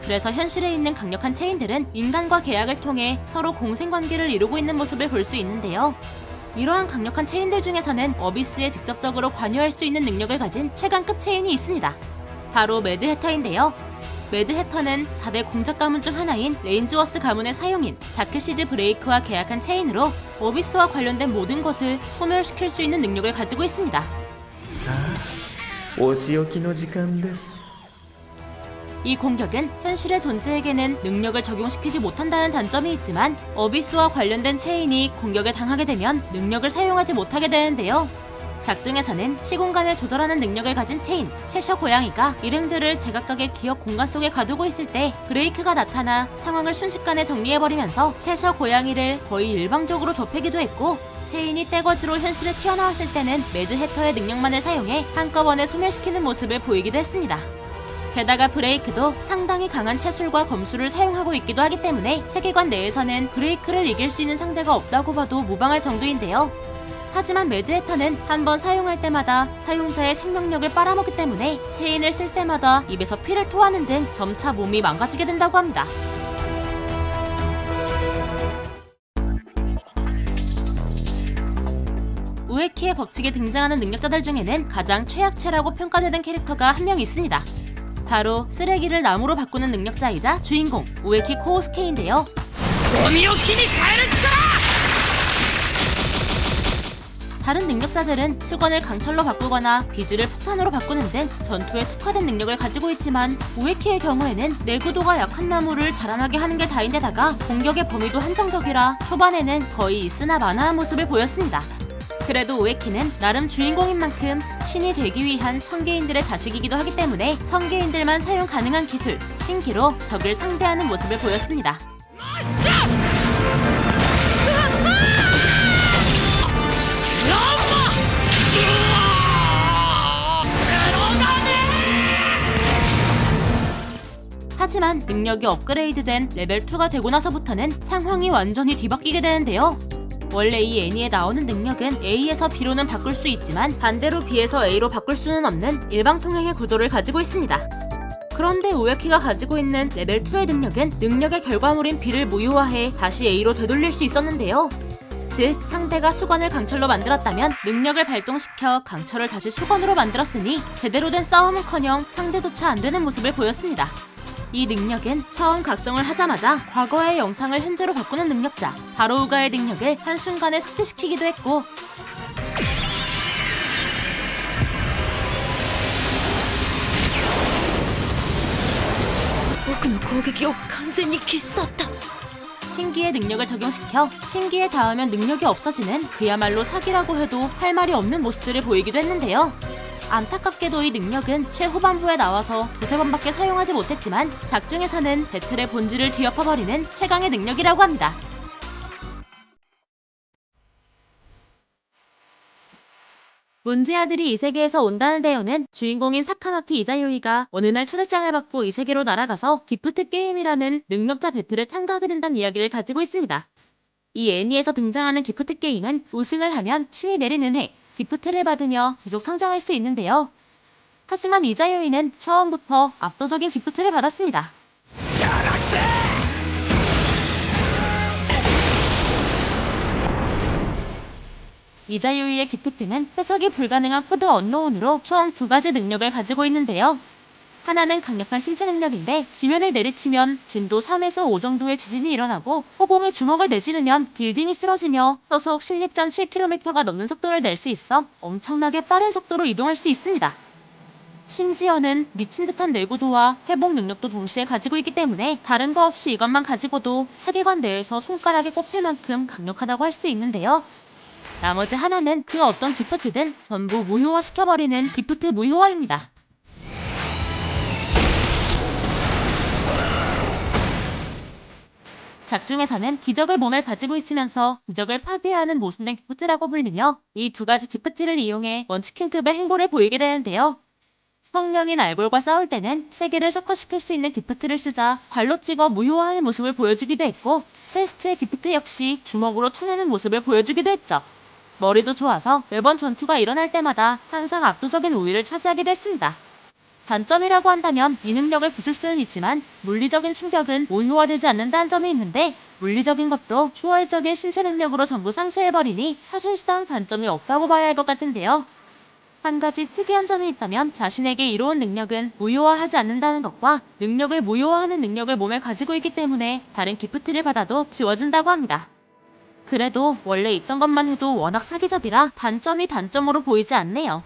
그래서 현실에 있는 강력한 체인들은 인간과 계약을 통해 서로 공생관계를 이루고 있는 모습을 볼 수 있는데요. 이러한 강력한 체인들 중에서는 어비스에 직접적으로 관여할 수 있는 능력을 가진 최강급 체인이 있습니다. 바로 매드해터인데요. 매드해터는 4대 공작 가문 중 하나인 레인즈워스 가문의 사용인 자크시즈 브레이크와 계약한 체인으로 어비스와 관련된 모든 것을 소멸시킬 수 있는 능력을 가지고 있습니다. お仕置きの時間です 이 공격은 현실의 존재에게는 능력을 적용시키지 못한다는 단점이 있지만 어비스와 관련된 체인이 공격에 당하게 되면 능력을 사용하지 못하게 되는데요. 작중에서는 시공간을 조절하는 능력을 가진 체인, 채셔 고양이가 일행들을 제각각의 기억 공간 속에 가두고 있을 때 브레이크가 나타나 상황을 순식간에 정리해버리면서 채셔 고양이를 거의 일방적으로 좁히기도 했고, 체인이 떼거지로 현실에 튀어나왔을 때는 매드해터의 능력만을 사용해 한꺼번에 소멸시키는 모습을 보이기도 했습니다. 게다가 브레이크도 상당히 강한 채술과 검수를 사용하고 있기도 하기 때문에 세계관 내에서는 브레이크를 이길 수 있는 상대가 없다고 봐도 무방할 정도인데요. 하지만 매드해터는 한번 사용할 때마다 사용자의 생명력을 빨아먹기 때문에 체인을 쓸 때마다 입에서 피를 토하는 등 점차 몸이 망가지게 된다고 합니다. 우에키의 법칙에 등장하는 능력자들 중에는 가장 최약체라고 평가되는 캐릭터가 한 명 있습니다. 바로 쓰레기를 나무로 바꾸는 능력자이자 주인공 우에키 코우스케인데요. 다른 능력자들은 수건을 강철로 바꾸거나 비즈를 폭탄으로 바꾸는 등 전투에 특화된 능력을 가지고 있지만 우에키의 경우에는 내구도가 약한 나무를 자라나게 하는 게 다인데다가 공격의 범위도 한정적이라 초반에는 거의 있으나 마나한 모습을 보였습니다. 그래도 우에키는 나름 주인공인 만큼 신이 되기 위한 청개인들의 자식이기도 하기 때문에 청개인들만 사용 가능한 기술, 신기로 적을 상대하는 모습을 보였습니다. 하지만 능력이 업그레이드된 레벨 2가 되고 나서부터는 상황이 완전히 뒤바뀌게 되는데요. 원래 이 애니에 나오는 능력은 A에서 B로는 바꿀 수 있지만 반대로 B에서 A로 바꿀 수는 없는 일방통행의 구조를 가지고 있습니다. 그런데 우에키가 가지고 있는 레벨 2의 능력은 능력의 결과물인 B를 무효화해 다시 A로 되돌릴 수 있었는데요. 즉, 상대가 수건을 강철로 만들었다면 능력을 발동시켜 강철을 다시 수건으로 만들었으니 제대로 된 싸움은커녕 상대조차 안 되는 모습을 보였습니다. 이 능력은 처음 각성을 하자마자 과거의 영상을 현재로 바꾸는 능력자 바로우가의 능력을 한순간에 삭제시키기도 했고, 신기의 능력을 적용시켜 신기에 닿으면 능력이 없어지는 그야말로 사기라고 해도 할 말이 없는 모습들을 보이기도 했는데요. 안타깝게도 이 능력은 최후반부에 나와서 두세 번밖에 사용하지 못했지만 작중에서는 배틀의 본질을 뒤엎어버리는 최강의 능력이라고 합니다. 문제아들이 이 세계에서 온다는 데요는 주인공인 사카마키 이자요이가 어느 날 초대장을 받고 이 세계로 날아가서 기프트 게임이라는 능력자 배틀을 참가하게 된다는 이야기를 가지고 있습니다. 이 애니에서 등장하는 기프트 게임은 우승을 하면 신이 내리는 해 기프트를 받으며 계속 성장할 수 있는데요. 하지만 이자요이는 처음부터 압도적인 기프트를 받았습니다. 이자요이의 기프트는 해석이 불가능한 코드 언노운으로 총 2가지 능력을 가지고 있는데요. 하나는 강력한 신체 능력인데 지면을 내리치면 진도 3에서 5 정도의 지진이 일어나고 호봉에 주먹을 내지르면 빌딩이 쓰러지며 소속 16.7km가 넘는 속도를 낼 수 있어 엄청나게 빠른 속도로 이동할 수 있습니다. 심지어는 미친 듯한 내구도와 회복 능력도 동시에 가지고 있기 때문에 다른 거 없이 이것만 가지고도 세계관 내에서 손가락에 꼽힐 만큼 강력하다고 할 수 있는데요. 나머지 하나는 그 어떤 기프트든 전부 무효화시켜버리는 기프트 무효화입니다. 작중에서는 기적을 몸에 가지고 있으면서 기적을 파괴하는 모순된 기프트라고 불리며 이 2가지 기프트를 이용해 먼치킨급의 행보를 보이게 되는데요. 성령인 알볼과 싸울 때는 세계를 섞어시킬 수 있는 기프트를 쓰자 발로 찍어 무효화하는 모습을 보여주기도 했고, 테스트의 기프트 역시 주먹으로 쳐내는 모습을 보여주기도 했죠. 머리도 좋아서 매번 전투가 일어날 때마다 항상 압도적인 우위를 차지하기도 했습니다. 단점이라고 한다면 이 능력을 부술 수는 있지만 물리적인 충격은 무효화되지 않는다는 점이 있는데, 물리적인 것도 초월적인 신체 능력으로 전부 상쇄해버리니 사실상 단점이 없다고 봐야 할 것 같은데요. 한 가지 특이한 점이 있다면 자신에게 이로운 능력은 무효화하지 않는다는 것과 능력을 무효화하는 능력을 몸에 가지고 있기 때문에 다른 기프트를 받아도 지워진다고 합니다. 그래도 원래 있던 것만 해도 워낙 사기적이라 단점이 단점으로 보이지 않네요.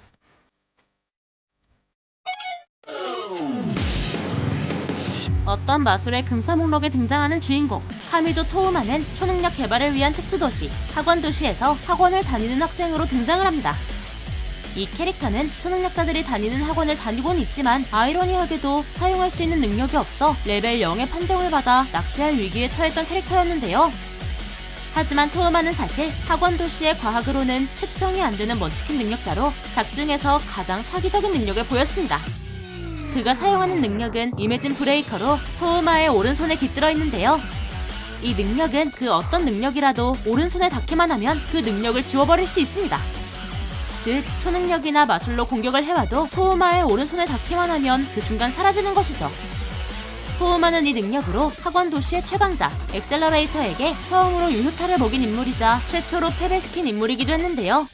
어떤 마술의 금사 목록에 등장하는 주인공 카미조 토우마는 초능력 개발을 위한 특수도시 학원도시에서 학원을 다니는 학생으로 등장을 합니다. 이 캐릭터는 초능력자들이 다니는 학원을 다니고는 있지만 아이러니하게도 사용할 수 있는 능력이 없어 레벨 0의 판정을 받아 낙제할 위기에 처했던 캐릭터였는데요. 하지만 토우마는 사실 학원도시의 과학으로는 측정이 안 되는 먼치킨 능력자로 작중에서 가장 사기적인 능력을 보였습니다. 그가 사용하는 능력은 이매진 브레이커로 토우마의 오른손에 깃들어 있는데요. 이 능력은 그 어떤 능력이라도 오른손에 닿기만 하면 그 능력을 지워버릴 수 있습니다. 즉, 초능력이나 마술로 공격을 해와도 토우마의 오른손에 닿기만 하면 그 순간 사라지는 것이죠. 토우마는 이 능력으로 학원 도시의 최강자 엑셀러레이터에게 처음으로 유효타를 먹인 인물이자 최초로 패배시킨 인물이기도 했는데요.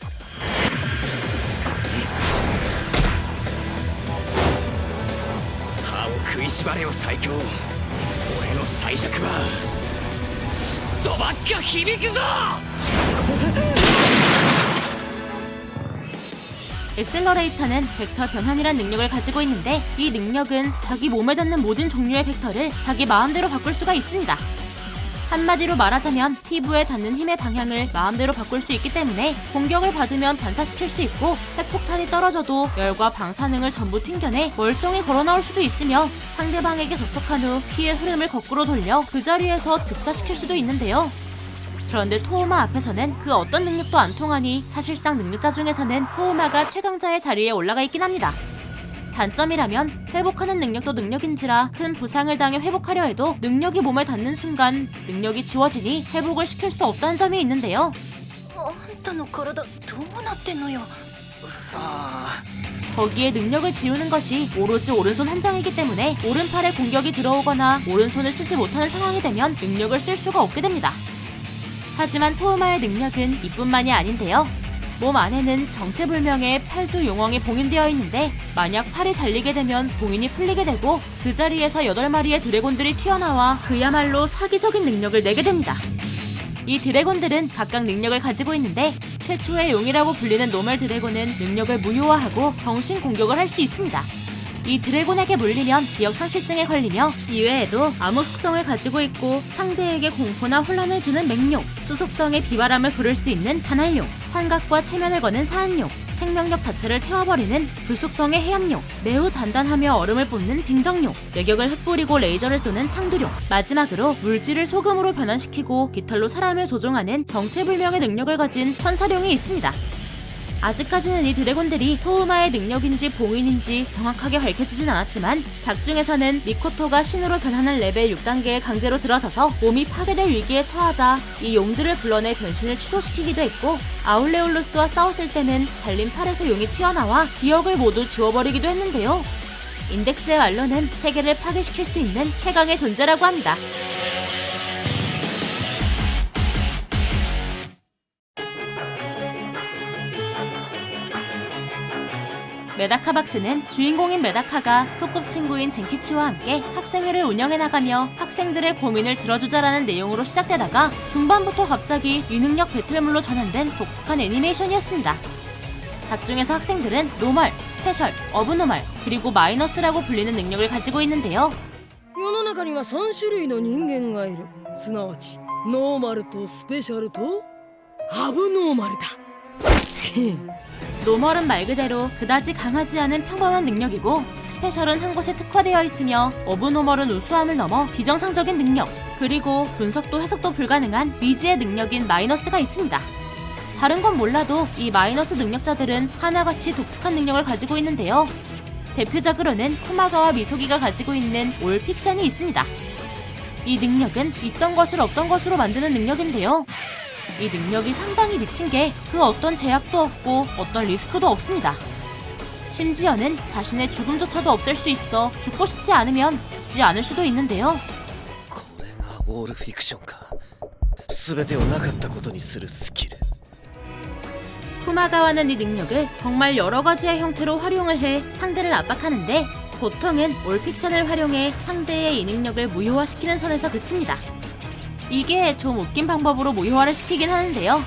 엑셀러레이터는 벡터 변환이란 능력을 가지고 있는데, 이 능력은 자기 몸에 닿는 모든 종류의 벡터를 자기 마음대로 바꿀 수가 있습니다. 한마디로 말하자면 피부에 닿는 힘의 방향을 마음대로 바꿀 수 있기 때문에 공격을 받으면 반사시킬 수 있고 핵폭탄이 떨어져도 열과 방사능을 전부 튕겨내 멀쩡히 걸어 나올 수도 있으며 상대방에게 접촉한 후 피의 흐름을 거꾸로 돌려 그 자리에서 즉사시킬 수도 있는데요. 그런데 토우마 앞에서는 그 어떤 능력도 안 통하니 사실상 능력자 중에서는 토우마가 최강자의 자리에 올라가 있긴 합니다. 단점이라면 회복하는 능력도 능력인지라 큰 부상을 당해 회복하려 해도 능력이 몸에 닿는 순간 능력이 지워지니 회복을 시킬 수 없다는 점이 있는데요. あんたの体どうなってんのよ。さあ 거기에 능력을 지우는 것이 오로지 오른손 한정이기 때문에 오른팔에 공격이 들어오거나 오른손을 쓰지 못하는 상황이 되면 능력을 쓸 수가 없게 됩니다. 하지만 토우마의 능력은 이뿐만이 아닌데요. 몸 안에는 정체불명의 팔두 용왕이 봉인되어 있는데 만약 팔이 잘리게 되면 봉인이 풀리게 되고 그 자리에서 8마리의 드래곤들이 튀어나와 그야말로 사기적인 능력을 내게 됩니다. 이 드래곤들은 각각 능력을 가지고 있는데 최초의 용이라고 불리는 노멀 드래곤은 능력을 무효화하고 정신 공격을 할 수 있습니다. 이 드래곤에게 물리면 기억 상실증에 걸리며 이외에도 암흑 속성을 가지고 있고 상대에게 공포나 혼란을 주는 맹룡, 수속성의 비바람을 부를 수 있는 단활룡, 환각과 체면을 거는 사한룡, 생명력 자체를 태워버리는 불속성의 해암룡, 매우 단단하며 얼음을 뿜는 빙정룡, 내격을 흩뿌리고 레이저를 쏘는 창두룡, 마지막으로 물질을 소금으로 변환시키고 깃털로 사람을 조종하는 정체불명의 능력을 가진 천사룡이 있습니다. 아직까지는 이 드래곤들이 토우마의 능력인지 봉인인지 정확하게 밝혀지진 않았지만 작중에서는 미코토가 신으로 변하는 레벨 6단계에 강제로 들어서서 몸이 파괴될 위기에 처하자 이 용들을 불러내 변신을 취소시키기도 했고 아울레올루스와 싸웠을 때는 잘린 팔에서 용이 튀어나와 기억을 모두 지워버리기도 했는데요. 인덱스의 말로는 세계를 파괴시킬 수 있는 최강의 존재라고 합니다. 메다카 박스는 주인공인 메다카가 소꿉친구인 젠키치와 함께 학생회를 운영해 나가며 학생들의 고민을 들어주자라는 내용으로 시작되다가 중반부터 갑자기 유능력 배틀물로 전환된 독특한 애니메이션이었습니다. 작중에서 학생들은 노멀, 스페셜, 어브노멀, 그리고 마이너스라고 불리는 능력을 가지고 있는데요. 世の中には3種類の人間がいる。すなわちノーマルとスペシャルとアブノーマルだ。 노멀은 말 그대로 그다지 강하지 않은 평범한 능력이고 스페셜은 한 곳에 특화되어 있으며 어브노멀은 우수함을 넘어 비정상적인 능력, 그리고 분석도 해석도 불가능한 미지의 능력인 마이너스가 있습니다. 다른 건 몰라도 이 마이너스 능력자들은 하나같이 독특한 능력을 가지고 있는데요. 대표적으로는 쿠마가와 미소기가 가지고 있는 올 픽션이 있습니다. 이 능력은 있던 것을 없던 것으로 만드는 능력인데요. 이 능력이 상당히 미친 게 그 어떤 제약도 없고 어떤 리스크도 없습니다. 심지어는 자신의 죽음조차도 없앨 수 있어 죽고 싶지 않으면 죽지 않을 수도 있는데요. これがオールフィクションか。全てをなかったことにするスキル。 쿠마가와는 이 능력을 정말 여러 가지의 형태로 활용을 해 상대를 압박하는데 보통은 올픽션을 활용해 상대의 이 능력을 무효화시키는 선에서 그칩니다. 이게 좀 웃긴 방법으로 무효화를 시키긴 하는데요.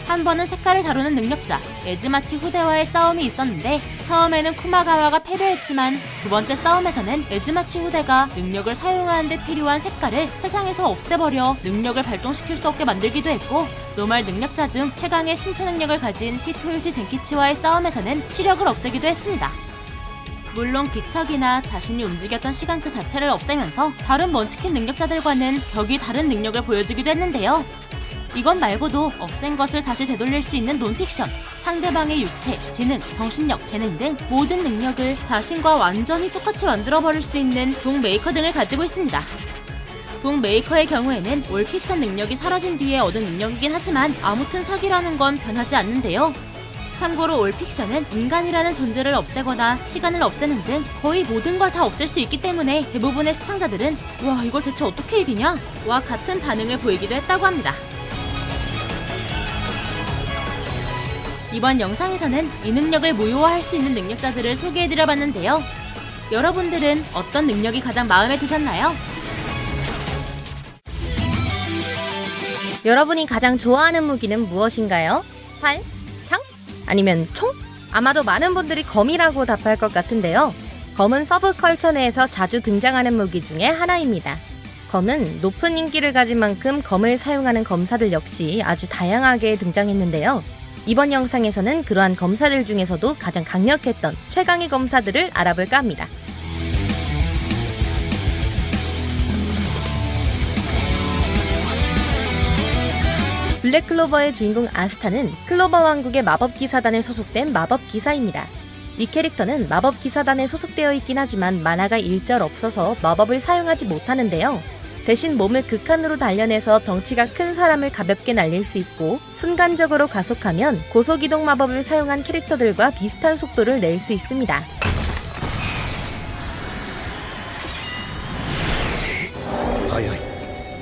한 번은 색깔을 다루는 능력자 에즈마치 후대와의 싸움이 있었는데 처음에는 쿠마가와가 패배했지만 두 번째 싸움에서는 에즈마치 후대가 능력을 사용하는 데 필요한 색깔을 세상에서 없애버려 능력을 발동시킬 수 없게 만들기도 했고 노말 능력자 중 최강의 신체 능력을 가진 히토요시 젠키치와의 싸움에서는 시력을 없애기도 했습니다. 물론 기척이나 자신이 움직였던 시간 그 자체를 없애면서 다른 먼치킨 능력자들과는 격이 다른 능력을 보여주기도 했는데요. 이것 말고도 없앤 것을 다시 되돌릴 수 있는 논픽션, 상대방의 육체, 지능, 정신력, 재능 등 모든 능력을 자신과 완전히 똑같이 만들어버릴 수 있는 동 메이커 등을 가지고 있습니다. 동 메이커의 경우에는 올픽션 능력이 사라진 뒤에 얻은 능력이긴 하지만 아무튼 사기라는 건 변하지 않는데요. 참고로 올픽션은 인간이라는 존재를 없애거나 시간을 없애는 등 거의 모든 걸 다 없앨 수 있기 때문에 대부분의 시청자들은 와 이걸 대체 어떻게 이기냐? 와 같은 반응을 보이기도 했다고 합니다. 이번 영상에서는 이 능력을 무효화할 수 있는 능력자들을 소개해드려봤는데요. 여러분들은 어떤 능력이 가장 마음에 드셨나요? 여러분이 가장 좋아하는 무기는 무엇인가요? 활? 창? 아니면 총? 아마도 많은 분들이 검이라고 답할 것 같은데요. 검은 서브컬처 내에서 자주 등장하는 무기 중에 하나입니다. 검은 높은 인기를 가진 만큼 검을 사용하는 검사들 역시 아주 다양하게 등장했는데요. 이번 영상에서는 그러한 검사들 중에서도 가장 강력했던 최강의 검사들을 알아볼까 합니다. 블랙클로버의 주인공 아스타는 클로버 왕국의 마법기사단에 소속된 마법기사입니다. 이 캐릭터는 마법기사단에 소속되어 있긴 하지만 만화가 일절 없어서 마법을 사용하지 못하는데요. 대신 몸을 극한으로 단련해서 덩치가 큰 사람을 가볍게 날릴 수 있고 순간적으로 가속하면 고속이동 마법을 사용한 캐릭터들과 비슷한 속도를 낼 수 있습니다. 速い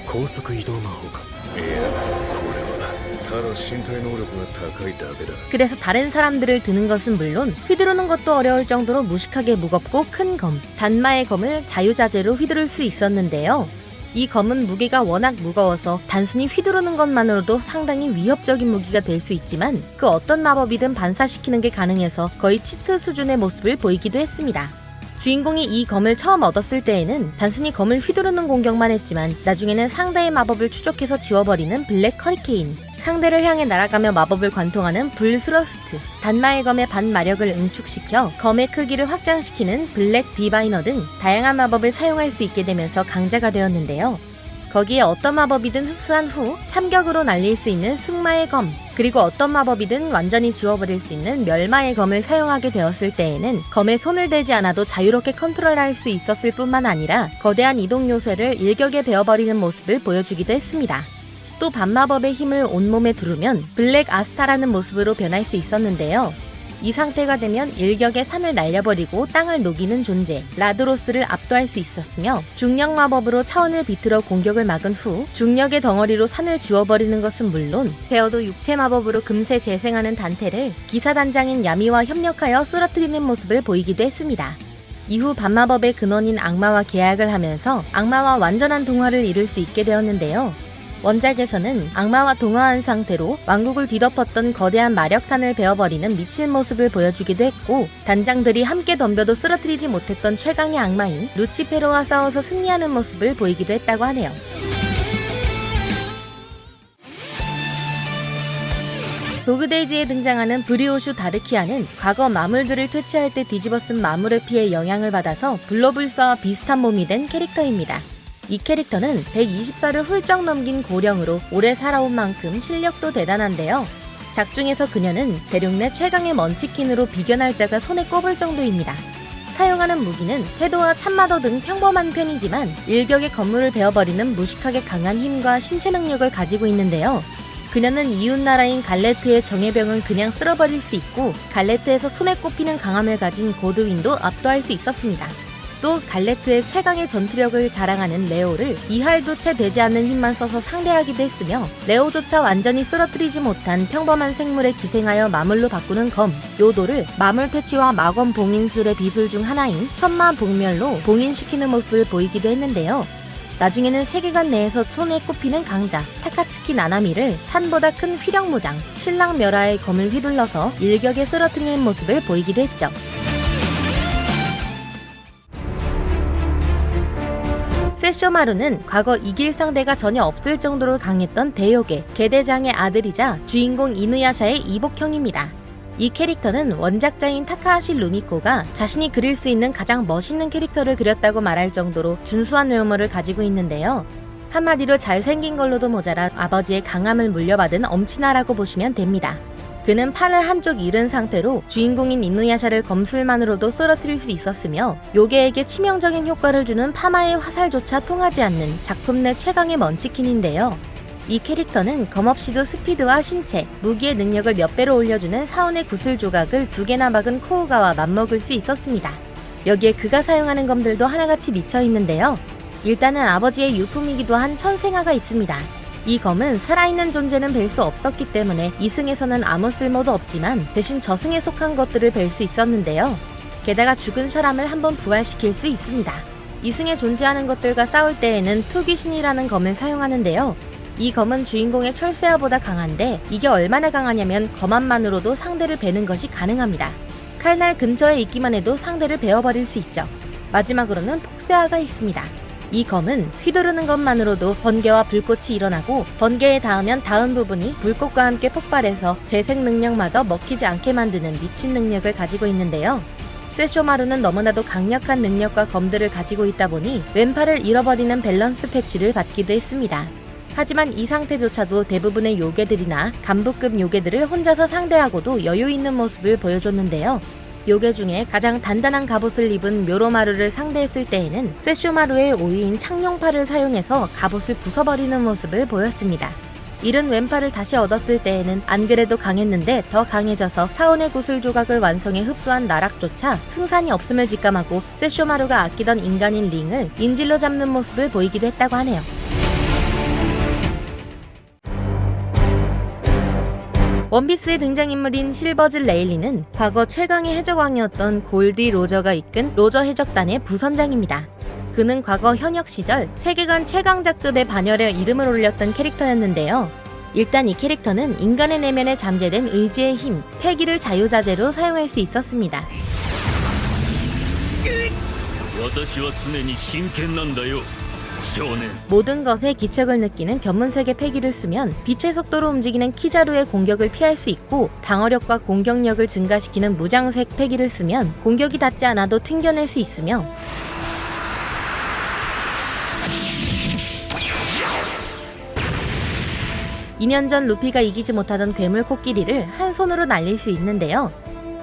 高速移動魔法か。いやこれはただ身体能力が高いだけだ。 그래서 다른 사람들을 드는 것은 물론 휘두르는 것도 어려울 정도로 무식하게 무겁고 큰 검, 단마의 검을 자유자재로 휘두를 수 있었는데요. 이 검은 무게가 워낙 무거워서 단순히 휘두르는 것만으로도 상당히 위협적인 무기가 될 수 있지만 그 어떤 마법이든 반사시키는 게 가능해서 거의 치트 수준의 모습을 보이기도 했습니다. 주인공이 이 검을 처음 얻었을 때에는 단순히 검을 휘두르는 공격만 했지만 나중에는 상대의 마법을 추적해서 지워버리는 블랙 허리케인, 상대를 향해 날아가며 마법을 관통하는 불 스러스트, 단마의 검의 반마력을 응축시켜 검의 크기를 확장시키는 블랙 디바이너 등 다양한 마법을 사용할 수 있게 되면서 강자가 되었는데요. 거기에 어떤 마법이든 흡수한 후 참격으로 날릴 수 있는 숙마의 검, 그리고 어떤 마법이든 완전히 지워버릴 수 있는 멸마의 검을 사용하게 되었을 때에는 검에 손을 대지 않아도 자유롭게 컨트롤할 수 있었을 뿐만 아니라 거대한 이동 요새를 일격에 베어버리는 모습을 보여주기도 했습니다. 또 반마법의 힘을 온몸에 두르면 블랙 아스타라는 모습으로 변할 수 있었는데요. 이 상태가 되면 일격에 산을 날려버리고 땅을 녹이는 존재 라드로스를 압도할 수 있었으며 중력 마법으로 차원을 비틀어 공격을 막은 후 중력의 덩어리로 산을 지워버리는 것은 물론 베어도 육체 마법으로 금세 재생하는 단테를 기사단장인 야미와 협력하여 쓰러뜨리는 모습을 보이기도 했습니다. 이후 반마법의 근원인 악마와 계약을 하면서 악마와 완전한 동화를 이룰 수 있게 되었는데요. 원작에서는 악마와 동화한 상태로 왕국을 뒤덮었던 거대한 마력탄을 베어버리는 미친 모습을 보여주기도 했고 단장들이 함께 덤벼도 쓰러뜨리지 못했던 최강의 악마인 루치페로와 싸워서 승리하는 모습을 보이기도 했다고 하네요. 도그데이즈에 등장하는 브리오슈 다르키아는 과거 마물들을 퇴치할 때 뒤집어 쓴 마물에 피해 영향을 받아서 블로불사와 비슷한 몸이 된 캐릭터입니다. 이 캐릭터는 120살을 훌쩍 넘긴 고령으로 오래 살아온 만큼 실력도 대단한데요. 작중에서 그녀는 대륙 내 최강의 먼치킨으로 비견할 자가 손에 꼽을 정도입니다. 사용하는 무기는 회도와 참마도 등 평범한 편이지만 일격의 건물을 베어버리는 무식하게 강한 힘과 신체 능력을 가지고 있는데요. 그녀는 이웃나라인 갈레트의 정예병은 그냥 쓸어버릴 수 있고 갈레트에서 손에 꼽히는 강함을 가진 고드윈도 압도할 수 있었습니다. 또 갈레트의 최강의 전투력을 자랑하는 레오를 2할도 채 되지 않는 힘만 써서 상대하기도 했으며 레오조차 완전히 쓰러뜨리지 못한 평범한 생물에 기생하여 마물로 바꾸는 검 요도를 마물 퇴치와 마검 봉인술의 비술 중 하나인 천마복멸로 봉인시키는 모습을 보이기도 했는데요. 나중에는 세계관 내에서 손에 꼽히는 강자 타카츠키 나나미를 산보다 큰 휘령무장 신랑 멸하의 검을 휘둘러서 일격에 쓰러뜨리는 모습을 보이기도 했죠. 세쇼마루는 과거 이길 상대가 전혀 없을 정도로 강했던 대요괴 개대장의 아들이자 주인공 이누야샤의 이복형입니다. 이 캐릭터는 원작자인 타카하시 루미코가 자신이 그릴 수 있는 가장 멋있는 캐릭터를 그렸다고 말할 정도로 준수한 외모를 가지고 있는데요. 한마디로 잘생긴 걸로도 모자라 아버지의 강함을 물려받은 엄친아라고 보시면 됩니다. 그는 팔을 한쪽 잃은 상태로 주인공인 이누야샤를 검술만으로도 쓰러뜨릴 수 있었으며 요괴에게 치명적인 효과를 주는 파마의 화살조차 통하지 않는 작품 내 최강의 먼치킨인데요. 이 캐릭터는 검없이도 스피드와 신체, 무기의 능력을 몇 배로 올려주는 사원의 구슬 조각을 2개나 박은 코우가와 맞먹을 수 있었습니다. 여기에 그가 사용하는 검들도 하나같이 미쳐 있는데요. 일단은 아버지의 유품이기도 한 천생아가 있습니다. 이 검은 살아있는 존재는 뵐 수 없었기 때문에 2승에서는 아무 쓸모도 없지만 대신 저승에 속한 것들을 뵐 수 있었는데요. 게다가 죽은 사람을 한번 부활시킬 수 있습니다. 2승에 존재하는 것들과 싸울 때에는 투귀신이라는 검을 사용하는데요. 이 검은 주인공의 철쇠아보다 강한데 이게 얼마나 강하냐면 검함만으로도 상대를 베는 것이 가능합니다. 칼날 근처에 있기만 해도 상대를 베어버릴 수 있죠. 마지막으로는 폭쇠아가 있습니다. 이 검은 휘두르는 것만으로도 번개와 불꽃이 일어나고 번개에 닿으면 닿은 부분이 불꽃과 함께 폭발해서 재생 능력마저 먹히지 않게 만드는 미친 능력을 가지고 있는데요. 세쇼마루는 너무나도 강력한 능력과 검들을 가지고 있다 보니 왼팔을 잃어버리는 밸런스 패치를 받기도 했습니다. 하지만 이 상태조차도 대부분의 요괴들이나 간부급 요괴들을 혼자서 상대하고도 여유 있는 모습을 보여줬는데요. 요괴 중에 가장 단단한 갑옷을 입은 묘로마루를 상대했을 때에는 세쇼마루의 오유인 창룡팔을 사용해서 갑옷을 부숴버리는 모습을 보였습니다. 잃은 왼팔을 다시 얻었을 때에는 안 그래도 강했는데 더 강해져서 차원의 구슬 조각을 완성해 흡수한 나락조차 승산이 없음을 직감하고 세쇼마루가 아끼던 인간인 링을 인질로 잡는 모습을 보이기도 했다고 하네요. 원피스의 등장인물인 실버즈 레일리는 과거 최강의 해적왕이었던 골디 로저가 이끈 로저 해적단의 부선장입니다. 그는 과거 현역 시절 세계관 최강자급의 반열에 이름을 올렸던 캐릭터였는데요. 일단 이 캐릭터는 인간의 내면에 잠재된 의지의 힘, 패기를 자유자재로 사용할 수 있었습니다. 私は常に真剣なんだよ少年 모든 것에 기척을 느끼는 견문색의 패기를 쓰면 빛의 속도로 움직이는 키자루의 공격을 피할 수 있고 방어력과 공격력을 증가시키는 무장색 패기를 쓰면 공격이 닿지 않아도 튕겨낼 수 있으며 2년 전 루피가 이기지 못하던 괴물 코끼리를 한 손으로 날릴 수 있는데요.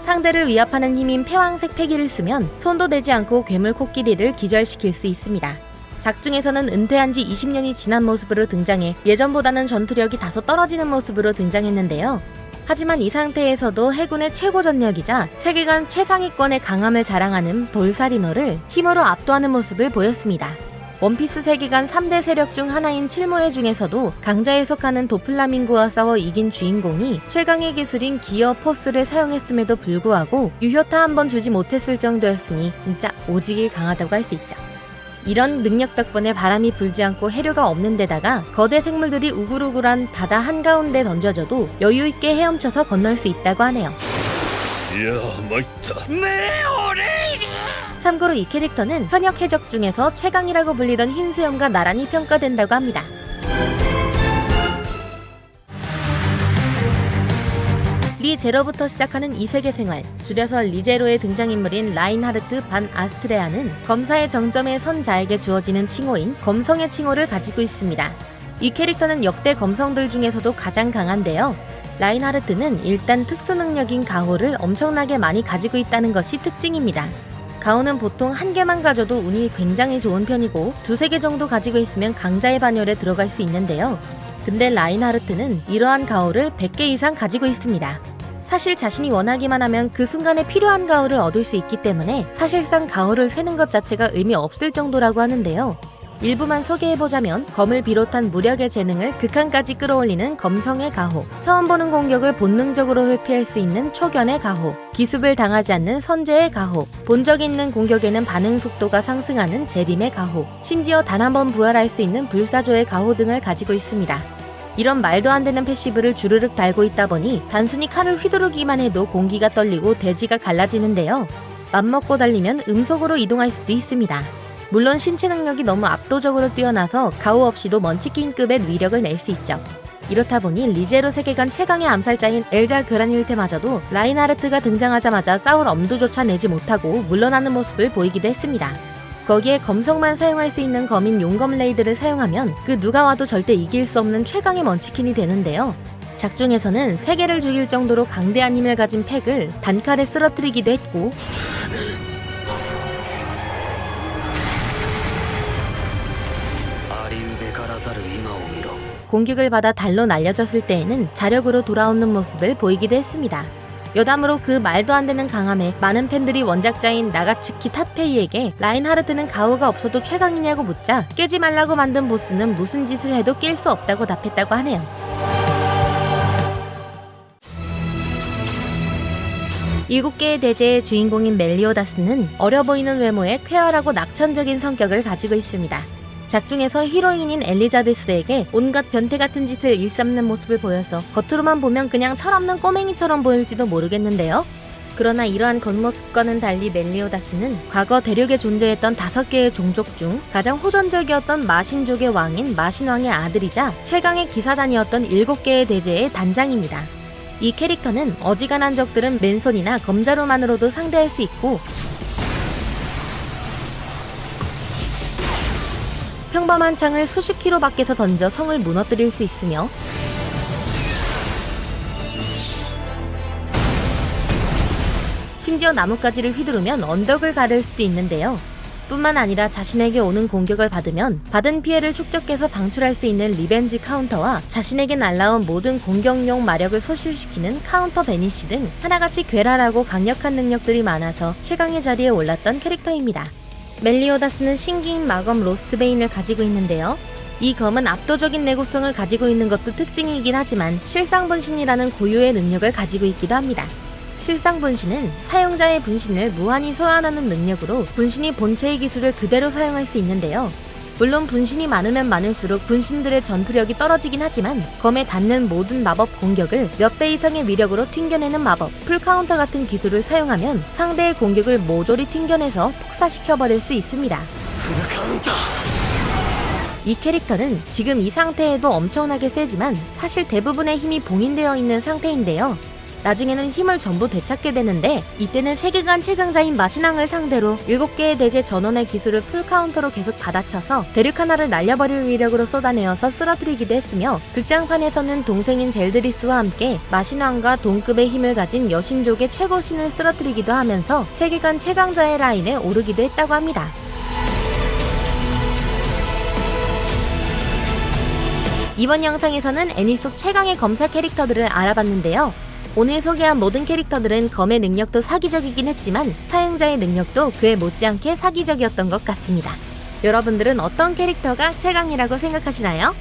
상대를 위압하는 힘인 패왕색 패기를 쓰면 손도 대지 않고 괴물 코끼리를 기절시킬 수 있습니다. 작중에서는 은퇴한 지 20년이 지난 모습으로 등장해 예전보다는 전투력이 다소 떨어지는 모습으로 등장했는데요. 하지만 이 상태에서도 해군의 최고 전력이자 세계관 최상위권의 강함을 자랑하는 볼사리노를 힘으로 압도하는 모습을 보였습니다. 원피스 세계관 3대 세력 중 하나인 칠모의 중에서도 강자에 속하는 도플라밍고와 싸워 이긴 주인공이 최강의 기술인 기어 포스를 사용했음에도 불구하고 유효타 한 번 주지 못했을 정도였으니 진짜 오지게 강하다고 할 수 있죠. 이런 능력 덕분에 바람이 불지 않고 해류가 없는 데다가 거대 생물들이 우글우글한 바다 한가운데 던져져도 여유있게 헤엄쳐서 건널 수 있다고 하네요. いや参った 참고로 이 캐릭터는 현역 해적 중에서 최강이라고 불리던 흰수염과 나란히 평가된다고 합니다. 리제로부터 시작하는 이세계 생활, 줄여서 리제로의 등장인물인 라인하르트 반 아스트레아는 검사의 정점에 선 자에게 주어지는 칭호인 검성의 칭호를 가지고 있습니다. 이 캐릭터는 역대 검성들 중에서도 가장 강한데요. 라인하르트는 일단 특수 능력인 가호를 엄청나게 많이 가지고 있다는 것이 특징입니다. 가호는 보통 한 개만 가져도 운이 굉장히 좋은 편이고 두세 개 정도 가지고 있으면 강자의 반열에 들어갈 수 있는데요. 근데 라인하르트는 이러한 가호를 100개 이상 가지고 있습니다. 사실 자신이 원하기만 하면 그 순간에 필요한 가호를 얻을 수 있기 때문에 사실상 가호를 세는 것 자체가 의미 없을 정도라고 하는데요. 일부만 소개해보자면 검을 비롯한 무력의 재능을 극한까지 끌어올리는 검성의 가호, 처음 보는 공격을 본능적으로 회피할 수 있는 초견의 가호, 기습을 당하지 않는 선제의 가호, 본 적이 있는 공격에는 반응 속도가 상승하는 재림의 가호, 심지어 단 한 번 부활할 수 있는 불사조의 가호 등을 가지고 있습니다. 이런 말도 안 되는 패시브를 주르륵 달고 있다 보니 단순히 칼을 휘두르기만 해도 공기가 떨리고 대지가 갈라지는데요. 맘먹고 달리면 음속으로 이동할 수도 있습니다. 물론 신체 능력이 너무 압도적으로 뛰어나서 가호 없이도 먼치킨급의 위력을 낼 수 있죠. 이렇다 보니 리제로 세계관 최강의 암살자인 엘자 그라닐테마저도 라인하르트가 등장하자마자 싸울 엄두조차 내지 못하고 물러나는 모습을 보이기도 했습니다. 거기에 검성만 사용할 수 있는 검인 용검 레이드를 사용하면 그 누가 와도 절대 이길 수 없는 최강의 먼치킨이 되는데요. 작중에서는 세계를 죽일 정도로 강대한 힘을 가진 팩을 단칼에 쓰러뜨리기도 했고 공격을 받아 달로 날려졌을 때에는 자력으로 돌아오는 모습을 보이기도 했습니다. 여담으로 그 말도 안 되는 강함에 많은 팬들이 원작자인 나가츠키 탓페이에게 라인하르트는 가호가 없어도 최강이냐고 묻자 깨지 말라고 만든 보스는 무슨 짓을 해도 깰 수 없다고 답했다고 하네요. 일곱 개의 대제의 주인공인 멜리오다스는 어려 보이는 외모에 쾌활하고 낙천적인 성격을 가지고 있습니다. 작중에서 히로인인 엘리자베스에게 온갖 변태 같은 짓을 일삼는 모습을 보여서 겉으로만 보면 그냥 철없는 꼬맹이처럼 보일지도 모르겠는데요. 그러나 이러한 겉모습과는 달리 멜리오다스는 과거 대륙에 존재했던 5개의 종족 중 가장 호전적이었던 마신족의 왕인 마신왕의 아들이자 최강의 기사단이었던 7개의 대제의 단장입니다. 이 캐릭터는 어지간한 적들은 맨손이나 검자루만으로도 상대할 수 있고 평범한 창을 수십 킬로 밖에서 던져 성을 무너뜨릴 수 있으며 심지어 나뭇가지를 휘두르면 언덕을 가를 수도 있는데요. 뿐만 아니라 자신에게 오는 공격을 받으면 받은 피해를 축적해서 방출할 수 있는 리벤지 카운터와 자신에게 날라온 모든 공격용 마력을 소실시키는 카운터 베니시 등 하나같이 괴랄하고 강력한 능력들이 많아서 최강의 자리에 올랐던 캐릭터입니다. 멜리오다스는 신기인 마검 로스트베인을 가지고 있는데요. 이 검은 압도적인 내구성을 가지고 있는 것도 특징이긴 하지만 실상분신이라는 고유의 능력을 가지고 있기도 합니다. 실상분신은 사용자의 분신을 무한히 소환하는 능력으로 분신이 본체의 기술을 그대로 사용할 수 있는데요. 물론 분신이 많으면 많을수록 분신들의 전투력이 떨어지긴 하지만 검에 닿는 모든 마법 공격을 몇 배 이상의 위력으로 튕겨내는 마법, 풀카운터 같은 기술을 사용하면 상대의 공격을 모조리 튕겨내서 폭사시켜버릴 수 있습니다. 이 캐릭터는 지금 이 상태에도 엄청나게 세지만 사실 대부분의 힘이 봉인되어 있는 상태인데요. 나중에는 힘을 전부 되찾게 되는데 이때는 세계관 최강자인 마신왕을 상대로 7개의 대제 전원의 기술을 풀카운터로 계속 받아쳐서 대륙 하나를 날려버릴 위력으로 쏟아내어서 쓰러뜨리기도 했으며 극장판에서는 동생인 젤드리스와 함께 마신왕과 동급의 힘을 가진 여신족의 최고신을 쓰러뜨리기도 하면서 세계관 최강자의 라인에 오르기도 했다고 합니다. 이번 영상에서는 애니 속 최강의 검사 캐릭터들을 알아봤는데요. 오늘 소개한 모든 캐릭터들은 검의 능력도 사기적이긴 했지만 사용자의 능력도 그에 못지않게 사기적이었던 것 같습니다. 여러분들은 어떤 캐릭터가 최강이라고 생각하시나요?